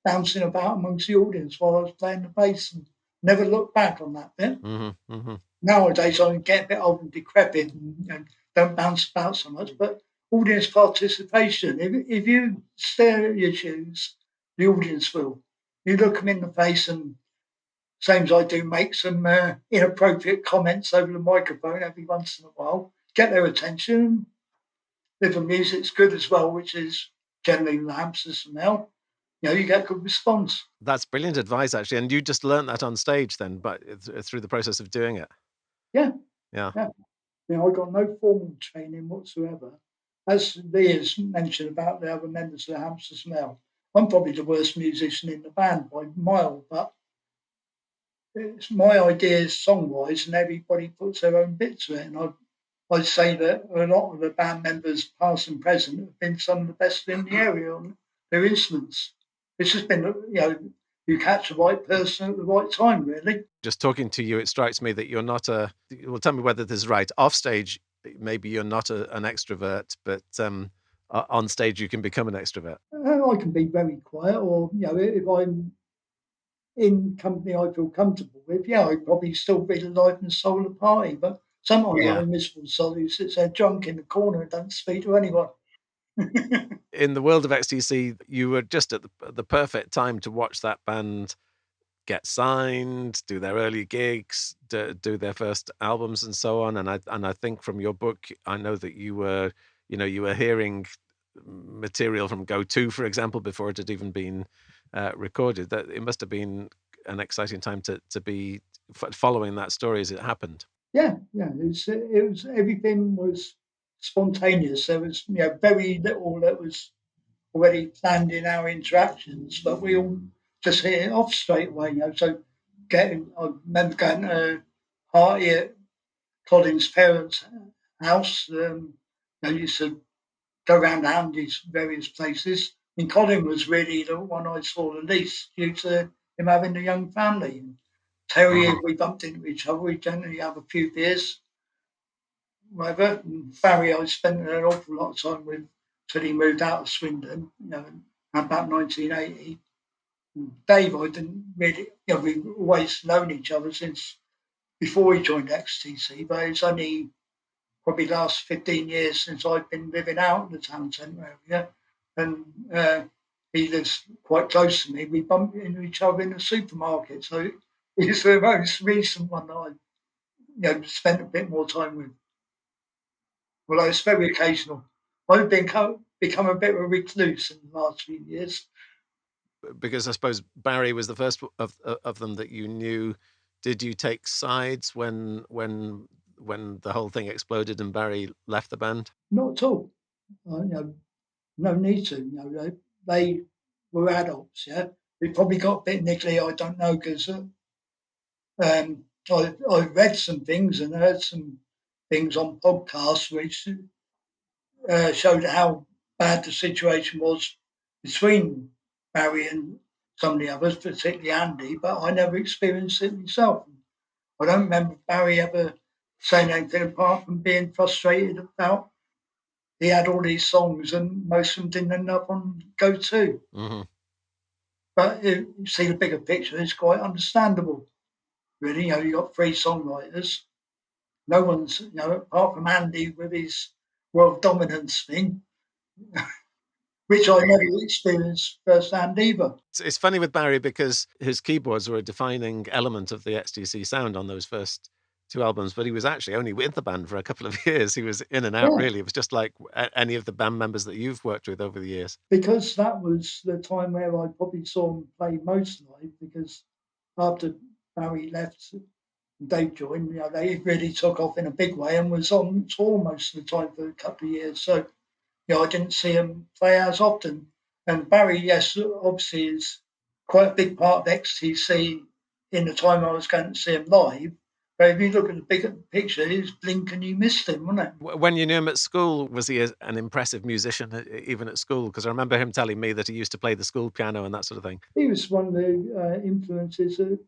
bouncing about amongst the audience while I was playing the bass and never looked back on that bit. Mm-hmm, mm-hmm. Nowadays, I get a bit old and decrepit and don't bounce about so much, but audience participation, if you stare at your shoes, the audience will. You look them in the face and, same as I do, make some inappropriate comments over the microphone every once in a while, get their attention. If the music's good as well, which is generally the Hamsters smell, you get good response. That's brilliant advice, actually. And you just learned that on stage then, but through the process of doing it. Yeah. Yeah. I got no formal training whatsoever. As Lee has mentioned about the other members of the Hamster Smell, I'm probably the worst musician in the band by a mile, but it's my ideas song-wise, and everybody puts their own bit to it. And I'd say that a lot of the band members, past and present, have been some of the best in the area on their instruments. It's just been, you catch the right person at the right time, really. Just talking to you, it strikes me that you're not well, tell me whether this is right. Off stage, maybe you're not an extrovert, but on stage you can become an extrovert. I can be very quiet, or, if I'm in company I feel comfortable with, I'd probably still be the life and soul of the party. But sometimes I'm a miserable soul who sits there drunk in the corner and don't speak to anyone. In the world of XTC, you were just at the perfect time to watch that band get signed, do their early gigs, do their first albums, and so on. And I think from your book, I know that you were hearing material from Go 2, for example, before it had even been recorded. That it must have been an exciting time to be following that story as it happened. Yeah. It was everything was spontaneous. There was very little that was already planned in our interactions, but we all just hit it off straight away. So I remember going to a party at Colin's parents' house. Used to go around Andy's various places. I mean, Colin was really the one I saw the least due to him having a young family. And Terry, if we bumped into each other, we generally have a few beers, whatever. And Barry, I spent an awful lot of time with till he moved out of Swindon, about 1980. And Dave, I didn't really, we've always known each other since before he joined XTC, but it's only probably last 15 years since I've been living out in the town centre area. And he lives quite close to me. We bump into each other in the supermarket. So he's the most recent one that I spent a bit more time with. Well, it's very occasional. I've become a bit of a recluse in the last few years. Because I suppose Barry was the first of them that you knew. Did you take sides when the whole thing exploded and Barry left the band? Not at all. No need to. They were adults. Yeah, they probably got a bit niggly. I don't know because I read some things and heard some things on podcasts which showed how bad the situation was between Barry and some of the others, particularly Andy. But I never experienced it myself. I don't remember Barry ever saying anything apart from being frustrated about he had all these songs and most of them didn't end up on Go 2. Mm-hmm. But you see the bigger picture, it's quite understandable. Really, you got 3 songwriters. No one's, apart from Andy with his world dominance thing, which I never experienced firsthand either. It's funny with Barry because his keyboards were a defining element of the XTC sound on those first 2 albums, but he was actually only with the band for a couple of years. He was in and out, really. It was just like any of the band members that you've worked with over the years. Because that was the time where I probably saw him play most live, because after Barry left, Dave joined, they really took off in a big way and was on tour most of the time for a couple of years. So, I didn't see him play as often. And Barry, yes, obviously is quite a big part of XTC in the time I was going to see him live. But if you look at the bigger picture, it's blink and you missed him, wasn't it? When you knew him at school, was he an impressive musician, even at school? Because I remember him telling me that he used to play the school piano and that sort of thing. He was one of the influences that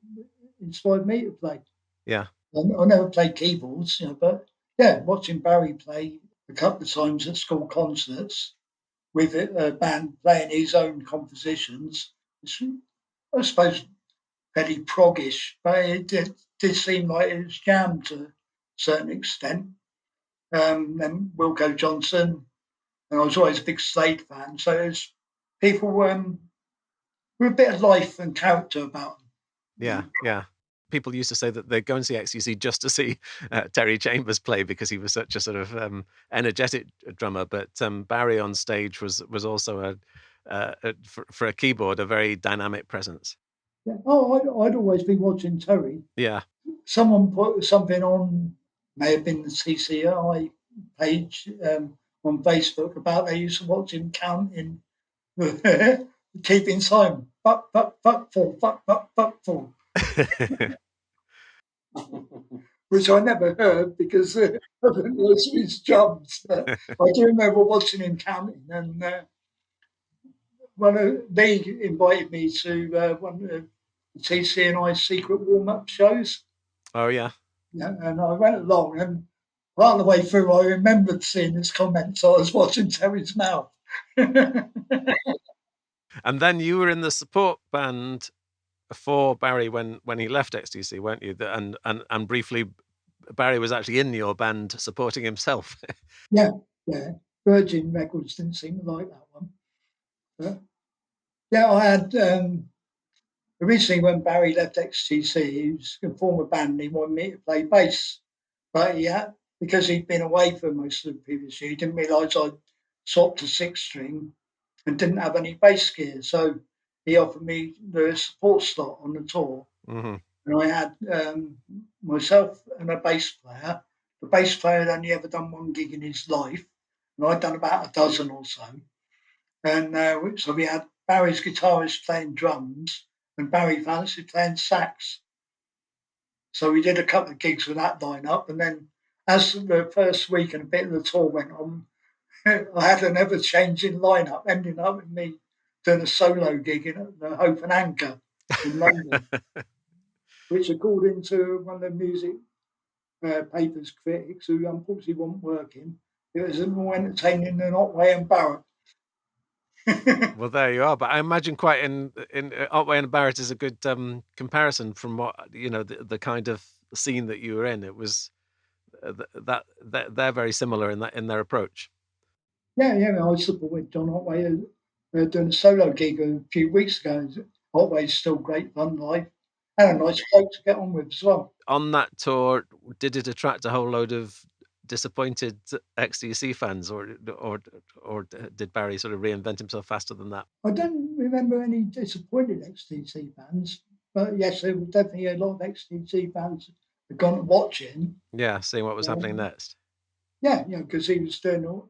inspired me to play. Yeah. I never played keyboards, but watching Barry play a couple of times at school concerts with a band playing his own compositions, I suppose very proggish, but it did seem like it was jammed to a certain extent. And Wilco Johnson, and I was always a big Slade fan, so there's people with a bit of life and character about them. Yeah. People used to say that they'd go and see XTC just to see Terry Chambers play because he was such a sort of energetic drummer. But Barry on stage was also for a keyboard, a very dynamic presence. Yeah. Oh, I'd always be watching Terry. Yeah. Someone put something on, may have been the CCI page on Facebook about they used to watch him counting, keeping time. Fuck, full. Which I never heard because of his jumps. But I do remember watching him counting, and they invited me to one of the TC&I secret warm-up shows. Oh, yeah. Yeah, and I went along, and part of the way through, I remembered seeing his comments. I was watching Terry's mouth. And then you were in the support band for Barry when he left XTC, weren't you? And briefly, Barry was actually in your band supporting himself. Yeah. Virgin Records didn't seem to like that one. But, I had originally when Barry left XTC, he was going to form a band and he wanted me to play bass. But because he'd been away for most of the previous year, he didn't realise I'd swapped to 6-string and didn't have any bass gear. So he offered me the support slot on the tour. Mm-hmm. And I had myself and a bass player. The bass player had only ever done one gig in his life, and I'd done about a dozen or so. And so we had Barry's guitarist playing drums and Barry Fancy playing sax. So we did a couple of gigs with that lineup, and then as the first week and a bit of the tour went on, I had an ever-changing lineup, ending up with me doing a solo gig in the Hope and Anchor in London, which, according to one of the music papers critics, who unfortunately weren't working, it was more entertaining than Otway and Barrett. Well, there you are. But I imagine quite in Otway and Barrett is a good comparison from what the kind of scene that you were in. It was that they're very similar in their approach. Yeah. I supported John Otway doing a solo gig a few weeks ago. Otway's still great fun live and a nice bloke to get on with as well. On that tour, did it attract a whole load of disappointed XTC fans, or did Barry sort of reinvent himself faster than that? I don't remember any disappointed XTC fans, but yes, there were definitely a lot of XTC fans had gone to watch him. Yeah, seeing what was happening next. Yeah, because he was doing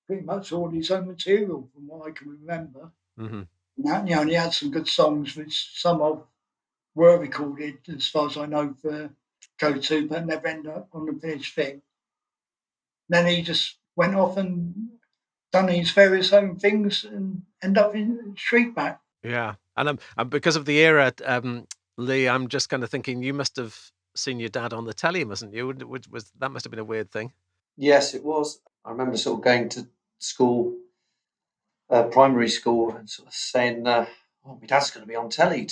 pretty much all his own material from what I can remember. Mm-hmm. And he had some good songs, which some of were recorded, as far as I know, for Go To, but never ended up on the finished thing. Then he just went off and done his various own things and ended up in Streetback. Yeah, and because of the era, Lee, I'm just kind of thinking you must have seen your dad on the telly, mustn't you? That must have been a weird thing? Yes, it was. I remember sort of going to school, primary school, and sort of saying, my dad's going to be on telly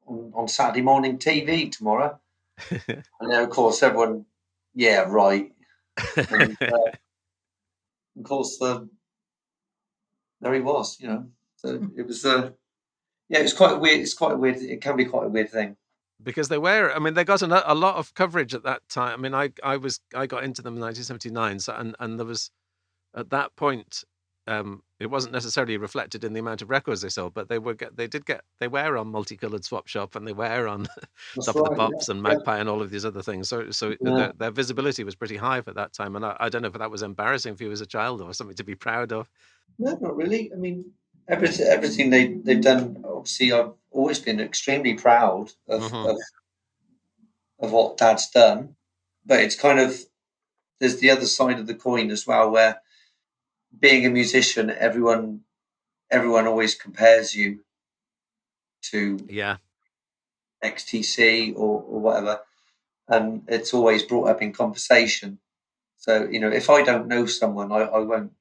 on Saturday morning TV tomorrow. And then, of course, everyone, yeah, right. And, of course, there he was, So it was, it's quite weird. It's quite a weird. It can be quite a weird thing. Because they got a lot of coverage at that time. I mean, I got into them in 1979, so, and there was, at that point, it wasn't necessarily reflected in the amount of records they sold, but they were on Multicolored Swap Shop, and they were on Top of the Pops and Magpie and all of these other things. So their visibility was pretty high at that time, and I don't know if that was embarrassing for you as a child or something to be proud of. No, not really. I mean, everything they've done. Obviously, I've always been extremely proud of what Dad's done, but it's kind of, there's the other side of the coin as well, where being a musician, everyone always compares you to XTC or whatever, and it's always brought up in conversation. So if I don't know someone, I won't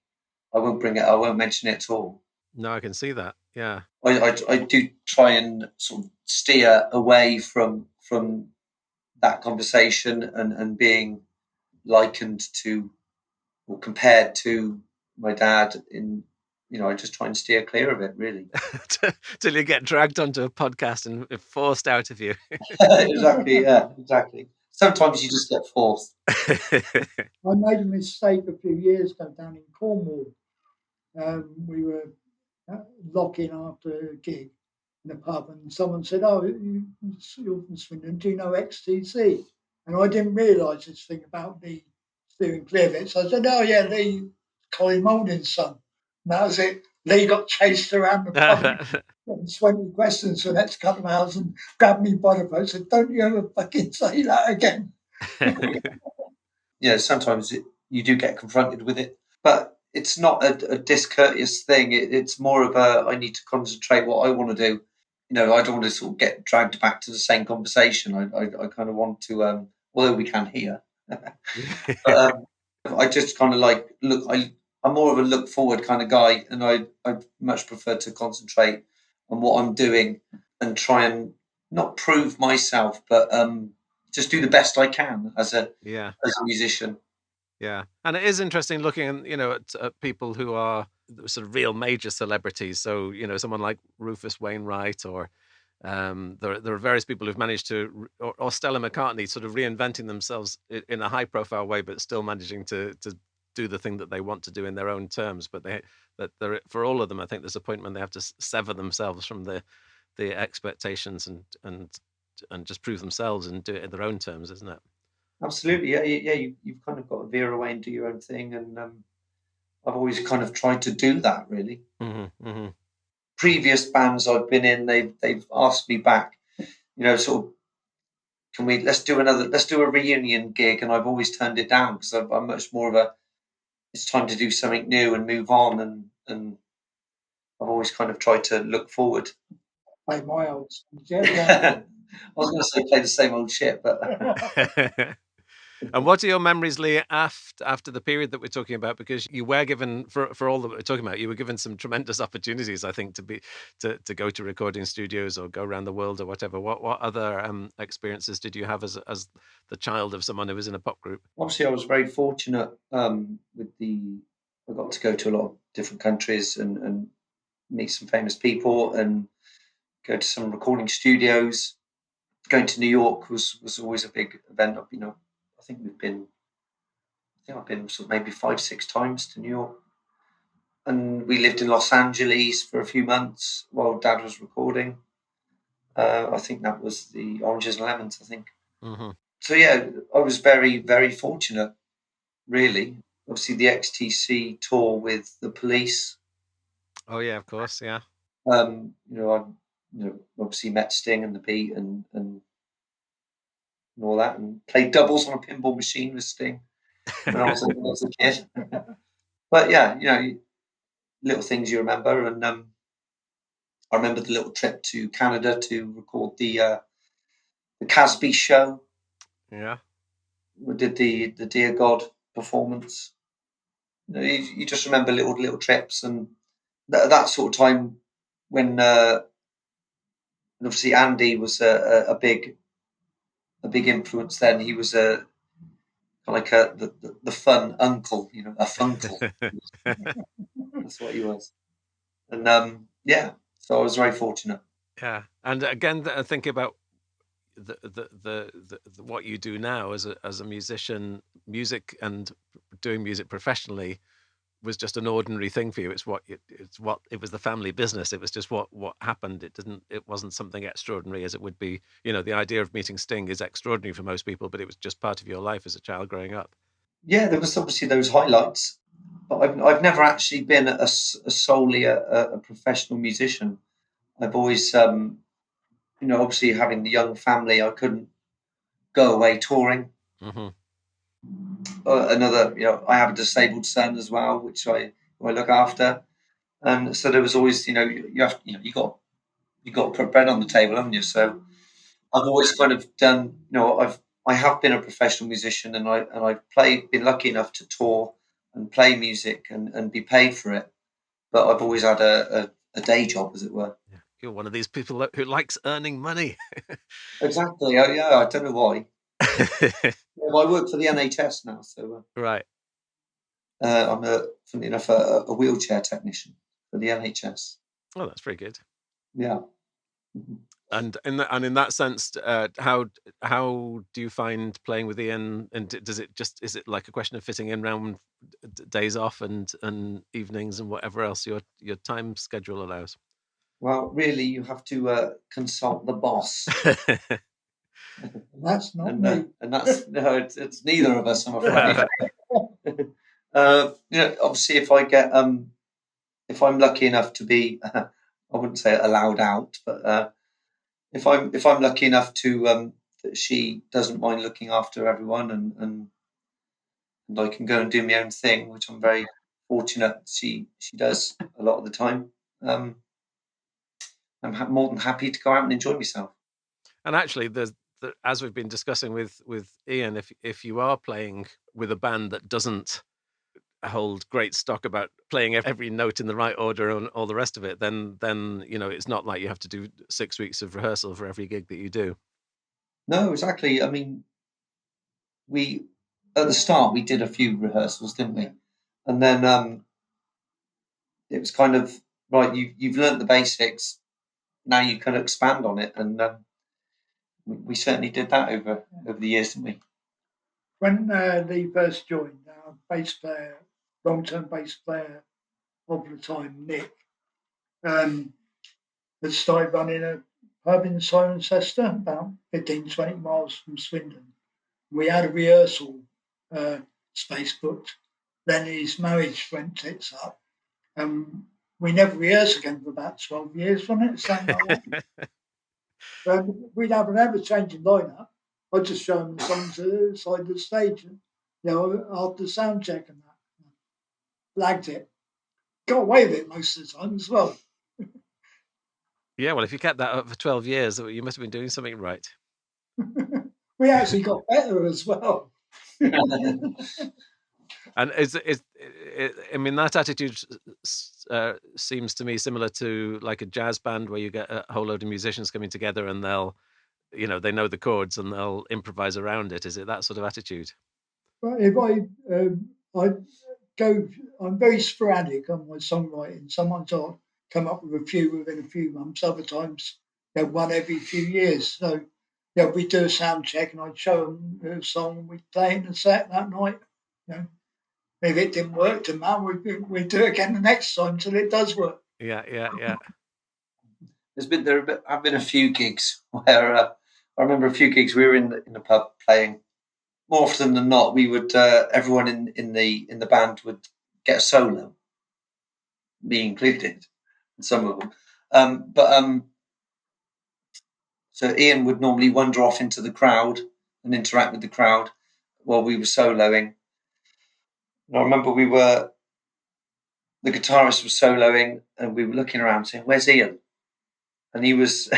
bring it. I won't mention it at all. No, I can see that. Yeah, I do try and sort of steer away from that conversation and being likened to or compared to my dad. I just try and steer clear of it, really. Till you get dragged onto a podcast and forced out of you. Exactly. Yeah, exactly. Sometimes you just get forced. I made a mistake a few years ago down in Cornwall. We were locking after a gig in a pub, and someone said, "Oh, you're from Swindon. Do you know XTC?" And I didn't realise this thing about me steering clear of it. So I said, "Oh yeah, Lee, Colin Moulding's son." And that was it. Lee got chased around the pub and 20 questions for the next couple of hours and grabbed me by the throat and said, "Don't you ever fucking say that again." Sometimes you do get confronted with it, but it's not a discourteous thing. It's more of I need to concentrate what I want to do. I don't want to sort of get dragged back to the same conversation. I kind of want to, although we can hear. But, I just kind of like look. I'm more of a look forward kind of guy, and I much prefer to concentrate on what I'm doing and try and not prove myself, but just do the best I can as a musician. Yeah, and it is interesting looking, at people who are sort of real major celebrities. So, someone like Rufus Wainwright, or there are various people who've managed to, or Stella McCartney, sort of reinventing themselves in a high-profile way, but still managing to do the thing that they want to do in their own terms. But for all of them, I think there's a point when they have to sever themselves from the expectations and just prove themselves and do it in their own terms, isn't it? Absolutely, yeah. You've kind of got to veer away and do your own thing, and I've always kind of tried to do that. Really, previous bands I've been in, they've asked me back, sort of, let's do a reunion gig, and I've always turned it down because I'm much more of it's time to do something new and move on, and I've always kind of tried to look forward. Play my old I was going to say play the same old shit, but. And what are your memories, Lee, after the period that we're talking about? Because you were given, for all that we're talking about, you were given some tremendous opportunities, I think, to go to recording studios or go around the world or whatever. What other experiences did you have as the child of someone who was in a pop group? Obviously, I was very fortunate I got to go to a lot of different countries and meet some famous people and go to some recording studios. Going to New York was always a big event. I think I've been sort of maybe 5-6 times to New York. And we lived in Los Angeles for a few months while Dad was recording. I think that was the Oranges and Lemons, I think. Mm-hmm. So, yeah, I was very, very fortunate, really. Obviously, the XTC tour with the Police. Oh, yeah, of course, yeah. I obviously met Sting and the Beat and all that, and played doubles on a pinball machine with Sting when I was a kid. But yeah, little things you remember, and I remember the little trip to Canada to record the Casby show. Yeah, we did the Dear God performance. You just remember little trips, and that sort of time when obviously Andy was a big influence. Then he was the fun uncle, a funkle. That's what he was. And so I was very fortunate. Yeah, and again, thinking about the what you do now as a musician, music and doing music professionally was just an ordinary thing for you. It was the family business. It was just what happened. It wasn't something extraordinary as it would be. The idea of meeting Sting is extraordinary for most people, but it was just part of your life as a child growing up. Yeah, there was obviously those highlights, but I've never actually been solely a professional musician. I've always, obviously having the young family, I couldn't go away touring. Mm-hmm. I have a disabled son as well, which I look after, and so there was always, you got to put bread on the table, haven't you? So I've always kind of done, I have been a professional musician, and I've been lucky enough to tour and play music and be paid for it, but I've always had a day job, as it were. Yeah. You're one of these people who likes earning money. Exactly. Oh, yeah. I don't know why. I work for the NHS now, so right. I'm funny enough a wheelchair technician for the NHS. Oh, that's pretty good. Yeah. And in that sense, how do you find playing with Ian? And is it like a question of fitting in around days off and evenings and whatever else your time schedule allows? Well, really, you have to consult the boss. That's not me. And that's no, it's neither of us, I'm afraid. Obviously, if I get if I'm lucky enough to be, I wouldn't say allowed out, but if I'm lucky enough to that she doesn't mind looking after everyone, and I can go and do my own thing, which I'm very fortunate she does a lot of the time. I'm more than happy to go out and enjoy myself. And actually, as we've been discussing with Ian, if you are playing with a band that doesn't hold great stock about playing every note in the right order and all the rest of it, then it's not like you have to do 6 weeks of rehearsal for every gig that you do. No, exactly. I mean, we at the start we did a few rehearsals, didn't we? And then it was kind of right. You've learnt the basics. Now you can expand on it, and we certainly did that over the years, didn't we? When Lee first joined, bass player, long-term bass player of the time, Nick, had started running a pub in Cirencester, about 15, 20 miles from Swindon. We had a rehearsal space booked. Then his marriage went tits up. And we never rehearsed again for about 12 years, wasn't it? Something like that. We'd have an ever-changing lineup. I'd just show him the songs at the side of the stage, after sound check and that. Blagged it. Got away with it most of the time as well. Yeah, well, if you kept that up for 12 years, you must have been doing something right. We actually got better as well. And I mean, that attitude seems to me similar to like a jazz band where you get a whole load of musicians coming together and they know the chords and they'll improvise around it. Is it that sort of attitude? But if I'm very sporadic on my songwriting. Sometimes I'll come up with a few within a few months. Other times, one every few years. So, we do a sound check and I'd show them the song and we'd play in the set that night. If it didn't work, didn't matter. We'd do it again the next time till it does work. Yeah. There have been a few gigs where I remember a few gigs we were in the pub playing. More often than not, we would everyone in the band would get a solo, me included, in some of them. So Ian would normally wander off into the crowd and interact with the crowd while we were soloing. And I remember the guitarist was soloing and we were looking around saying, "Where's Ian?" And he was,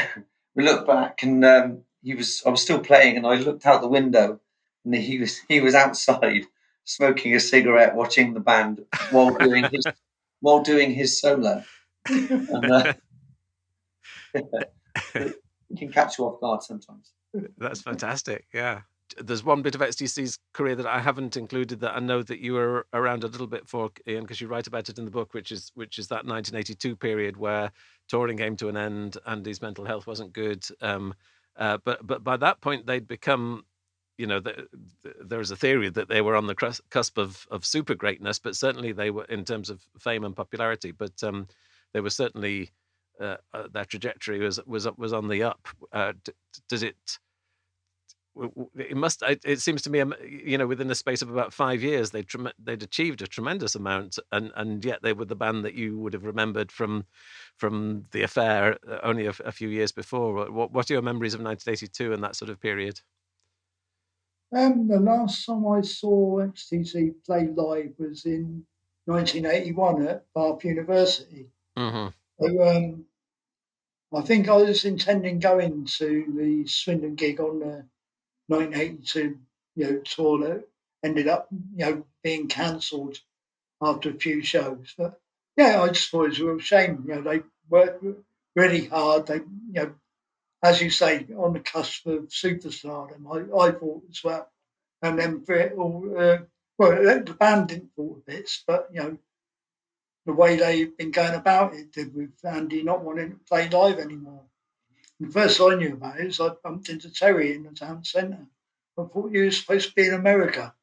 we looked back and I was still playing and I looked out the window and he was outside smoking a cigarette, watching the band while doing his solo. And, it can catch you off guard sometimes. That's fantastic. Yeah. There's one bit of XTC's career that I haven't included that I know that you were around a little bit for, Ian, because you write about it in the book, which is that 1982 period where touring came to an end and his mental health wasn't good. But by that point, they'd become, there's a theory that they were on the cusp of super greatness, but certainly they were in terms of fame and popularity. But they were certainly their trajectory was on the up. Does it? It seems to me, within the space of about 5 years, they'd achieved a tremendous amount, and yet they were the band that you would have remembered from the affair only a few years before. What are your memories of 1982 and that sort of period? The last time I saw XTC play live was in 1981 at Bath University. Mm-hmm. So, I think I was intending going to the Swindon gig on the 1982, tour that ended up, being cancelled after a few shows. But I just thought it was a real shame. They worked really hard. They, as you say, on the cusp of superstardom. I thought as well. And then for it all, the band didn't fall to bits, but the way they've been going about it did, with Andy not wanting to play live anymore. The first I knew about it was I bumped into Terry in the town centre. I thought you were supposed to be in America.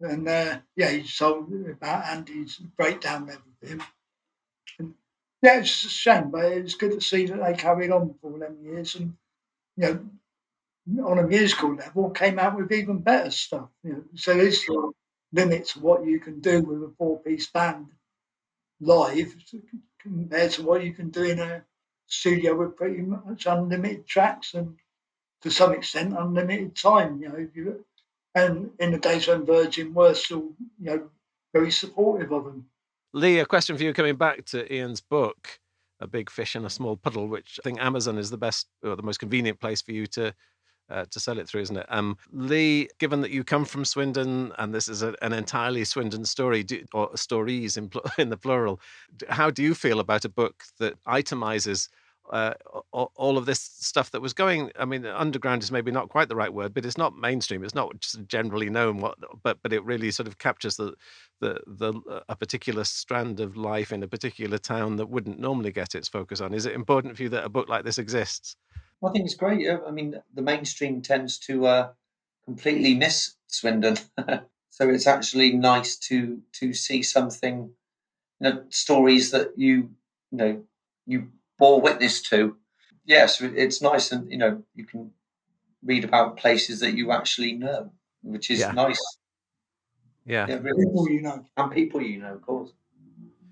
And he told me about Andy's breakdown and everything. And it's just a shame, but it was good to see that they carried on for all them years and, on a musical level, came out with even better stuff. So there's your limit to what you can do with a 4-piece band live compared to what you can do in a studio with pretty much unlimited tracks and to some extent unlimited time. And in the days when Virgin were still, very supportive of them. Lee, a question for you coming back to Ian's book, A Big Fish in a Small Puddle, which I think Amazon is the best or the most convenient place for you to sell it through, isn't it? Lee, given that you come from Swindon and this is an entirely Swindon story, or stories in the plural, how do you feel about a book that itemizes all of this stuff that was going? I mean, underground is maybe not quite the right word, but it's not mainstream. It's not just generally known, but it really sort of captures a particular strand of life in a particular town that wouldn't normally get its focus on. Is it important for you that a book like this exists? I think it's great. I mean, the mainstream tends to completely miss Swindon. So it's actually nice to see something, stories that you bore witness to. Yes, it's nice, and you can read about places that you actually know, which is nice. Yeah. Really. People you know. And people of course.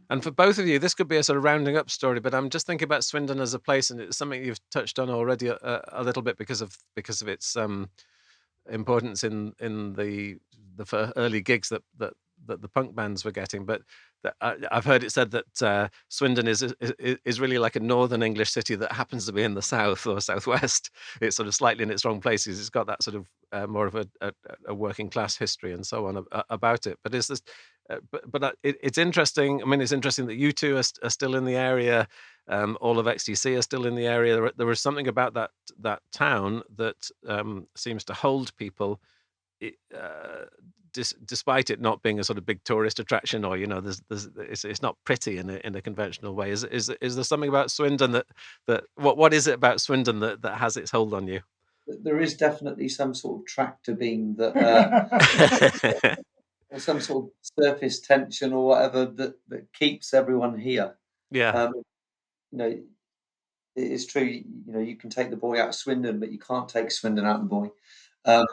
And for both of you, this could be a sort of rounding up story, but I'm just thinking about Swindon as a place, and it's something you've touched on already a little bit because of its importance in the early gigs that the punk bands were getting. But I've heard it said that Swindon is really like a northern English city that happens to be in the south or southwest. It's sort of slightly in its wrong places. It's got that sort of more of a working class history and so on about it. But it's interesting. I mean, it's interesting that you two are still in the area. All of XTC are still in the area. There was something about that town that seems to hold people, despite it not being a sort of big tourist attraction, or it's not pretty in a conventional way. Is there something about Swindon that what is it about Swindon that has its hold on you? There is definitely some sort of tractor beam that. Or some sort of surface tension or whatever that keeps everyone here. Yeah. It is true. You can take the boy out of Swindon, but you can't take Swindon out of the boy. I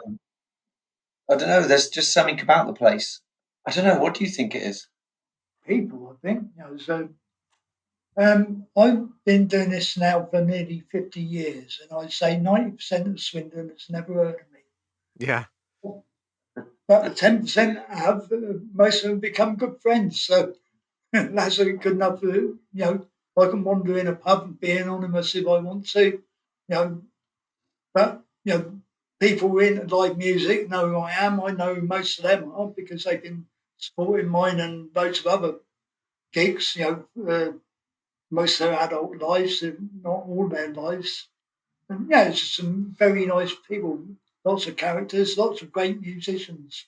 don't know. There's just something about the place. I don't know. What do you think it is? People, I think. So I've been doing this now for nearly 50 years, and I'd say 90% of Swindon has never heard of me. Yeah. But the 10% have, most of them become good friends. So that's good enough for, I can wander in a pub and be anonymous if I want to, But, people in live music know who I am. I know who most of them are because they've been supporting mine and loads of other gigs, most of their adult lives, if not all their lives. And it's just some very nice people, lots of characters, lots of great musicians.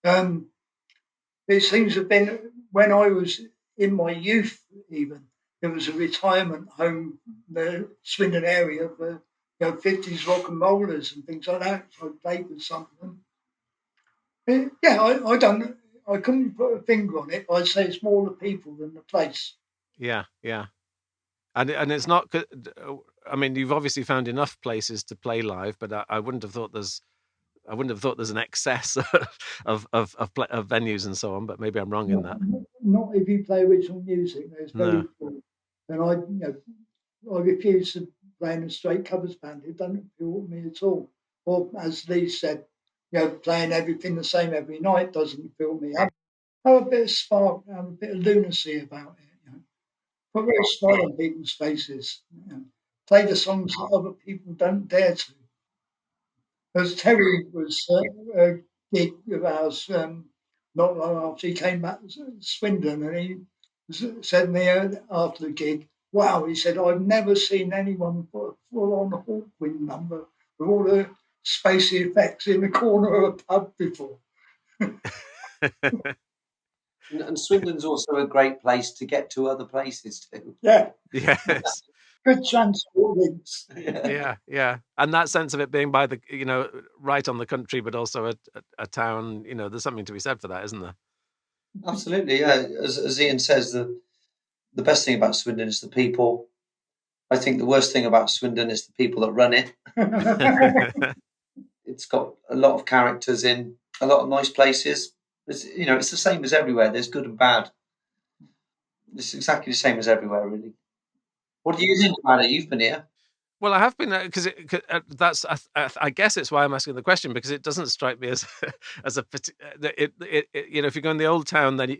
It seems to have been when I was in my youth, even there was a retirement home, the Swindon area for 50s rock and rollers and things like that. So I played with some of them. I couldn't put a finger on it. I'd say it's more the people than the place. Yeah, and it's not. I mean, you've obviously found enough places to play live, but I wouldn't have thought there's an excess of venues and so on. But maybe I'm wrong in that. Not if you play original music. There's very few. And I refuse to play in a straight covers band. It doesn't appeal to me at all. Or as Lee said, playing everything the same every night doesn't appeal to me. Have a bit of spark, have a bit of lunacy about it. Put a real smile on people's faces. Play the songs that other people don't dare to. Because Terry was a gig of ours not long after he came back to Swindon, and he said to me after the gig, "Wow," he said, "I've never seen anyone put a full-on Hawkwind number with all the spacey effects in the corner of a pub before." And Swindon's also a great place to get to other places too. Yeah. Yes. Good transport links. Yeah. And that sense of it being by the, right on the country, but also a town, there's something to be said for that, isn't there? Absolutely, yeah. As Ian says, the best thing about Swindon is the people. I think the worst thing about Swindon is the people that run it. It's got a lot of characters in a lot of nice places. It's the same as everywhere. There's good and bad. It's exactly the same as everywhere, really. What do you think about it? You've been here. Well, I have been because that's. I guess it's why I'm asking the question, because it doesn't strike me as a. If you go in the old town, then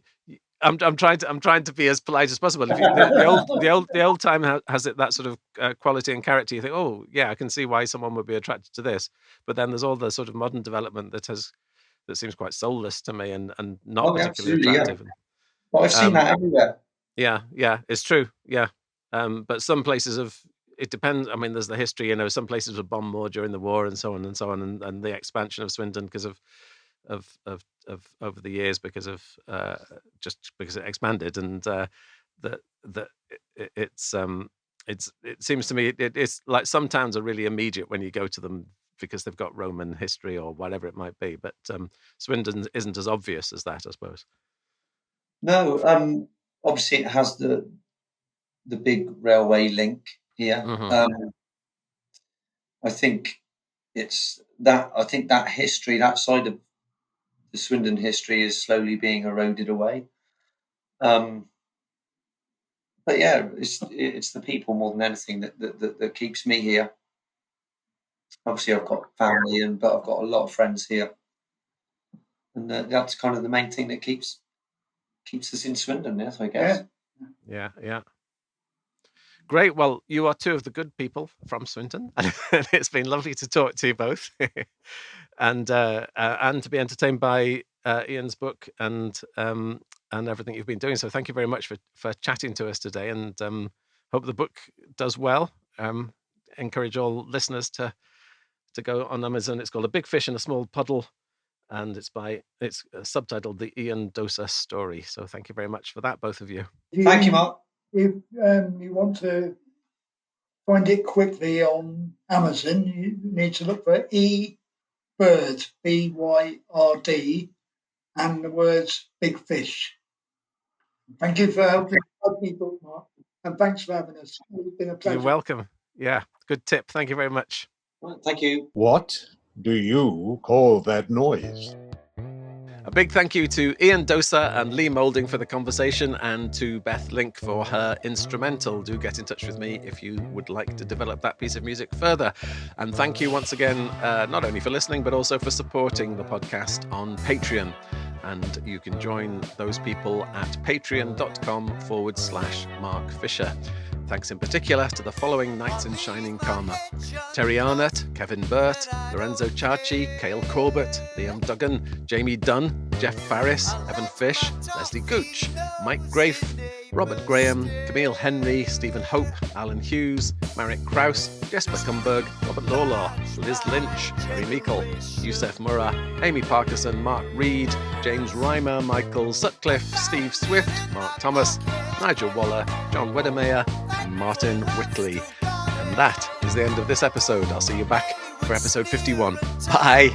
I'm trying to be as polite as possible. If the old time has it that sort of quality and character, you think, oh yeah, I can see why someone would be attracted to this. But then there's all the sort of modern development that seems quite soulless to me and not particularly attractive. Yeah. Well, I've seen that everywhere. Yeah, it's true. Yeah, but some places have. It depends. I mean, there's the history. Some places were bombed more during the war and so on, and the expansion of Swindon because of over the years because of just because it expanded, and it seems to me it's like some towns are really immediate when you go to them because they've got Roman history or whatever it might be. But Swindon isn't as obvious as that, I suppose. No, obviously it has the big railway link here. I think that history, that side of the Swindon history, is slowly being eroded away. But yeah, it's the people more than anything that keeps me here. Obviously, I've got family, but I've got a lot of friends here, and that's kind of the main thing that keeps us in Swindon. Yes, I guess. Yeah. Great. Well, you are two of the good people from Swindon, and it's been lovely to talk to you both, and to be entertained by Ian's book and everything you've been doing. So thank you very much for chatting to us today, and hope the book does well. Encourage all listeners to go on Amazon. It's called A Big Fish in a Small Puddle, and it's subtitled The Ian Dosa Story. So thank you very much for that, both of you. Thank you, Mark. If you want to find it quickly on Amazon, you need to look for eByrd, BYRD, and the words Big Fish. Thank you for helping me book, Mark, and thanks for having us. It's been a pleasure. You're welcome. Yeah, good tip. Thank you very much. Well, thank you. What do you call that noise? A big thank you to Ian Dosa and Lee Moulding for the conversation, and to Beth Link for her instrumental. Do get in touch with me if you would like to develop that piece of music further. And thank you once again, not only for listening, but also for supporting the podcast on Patreon. And you can join those people at patreon.com/Mark Fisher. Thanks in particular to the following Knights in Shining Karma: Terry Arnott, Kevin Burt, Lorenzo Ciacci, Cale Corbett, Liam Duggan, Jamie Dunn, Jeff Farris, Evan Fish, Leslie Gooch, Mike Grafe, Robert Graham, Camille Henry, Stephen Hope, Alan Hughes, Marek Kraus, Jesper Kumberg, Robert Lawlaw, Liz Lynch, Terry Meikle, Youssef Murrah, Amy Parkinson, Mark Reed, James Reimer, Michael Sutcliffe, Steve Swift, Mark Thomas, Nigel Waller, John Weddermeyer, and Martin Whitley. And that is the end of this episode. I'll see you back for episode 51. Bye.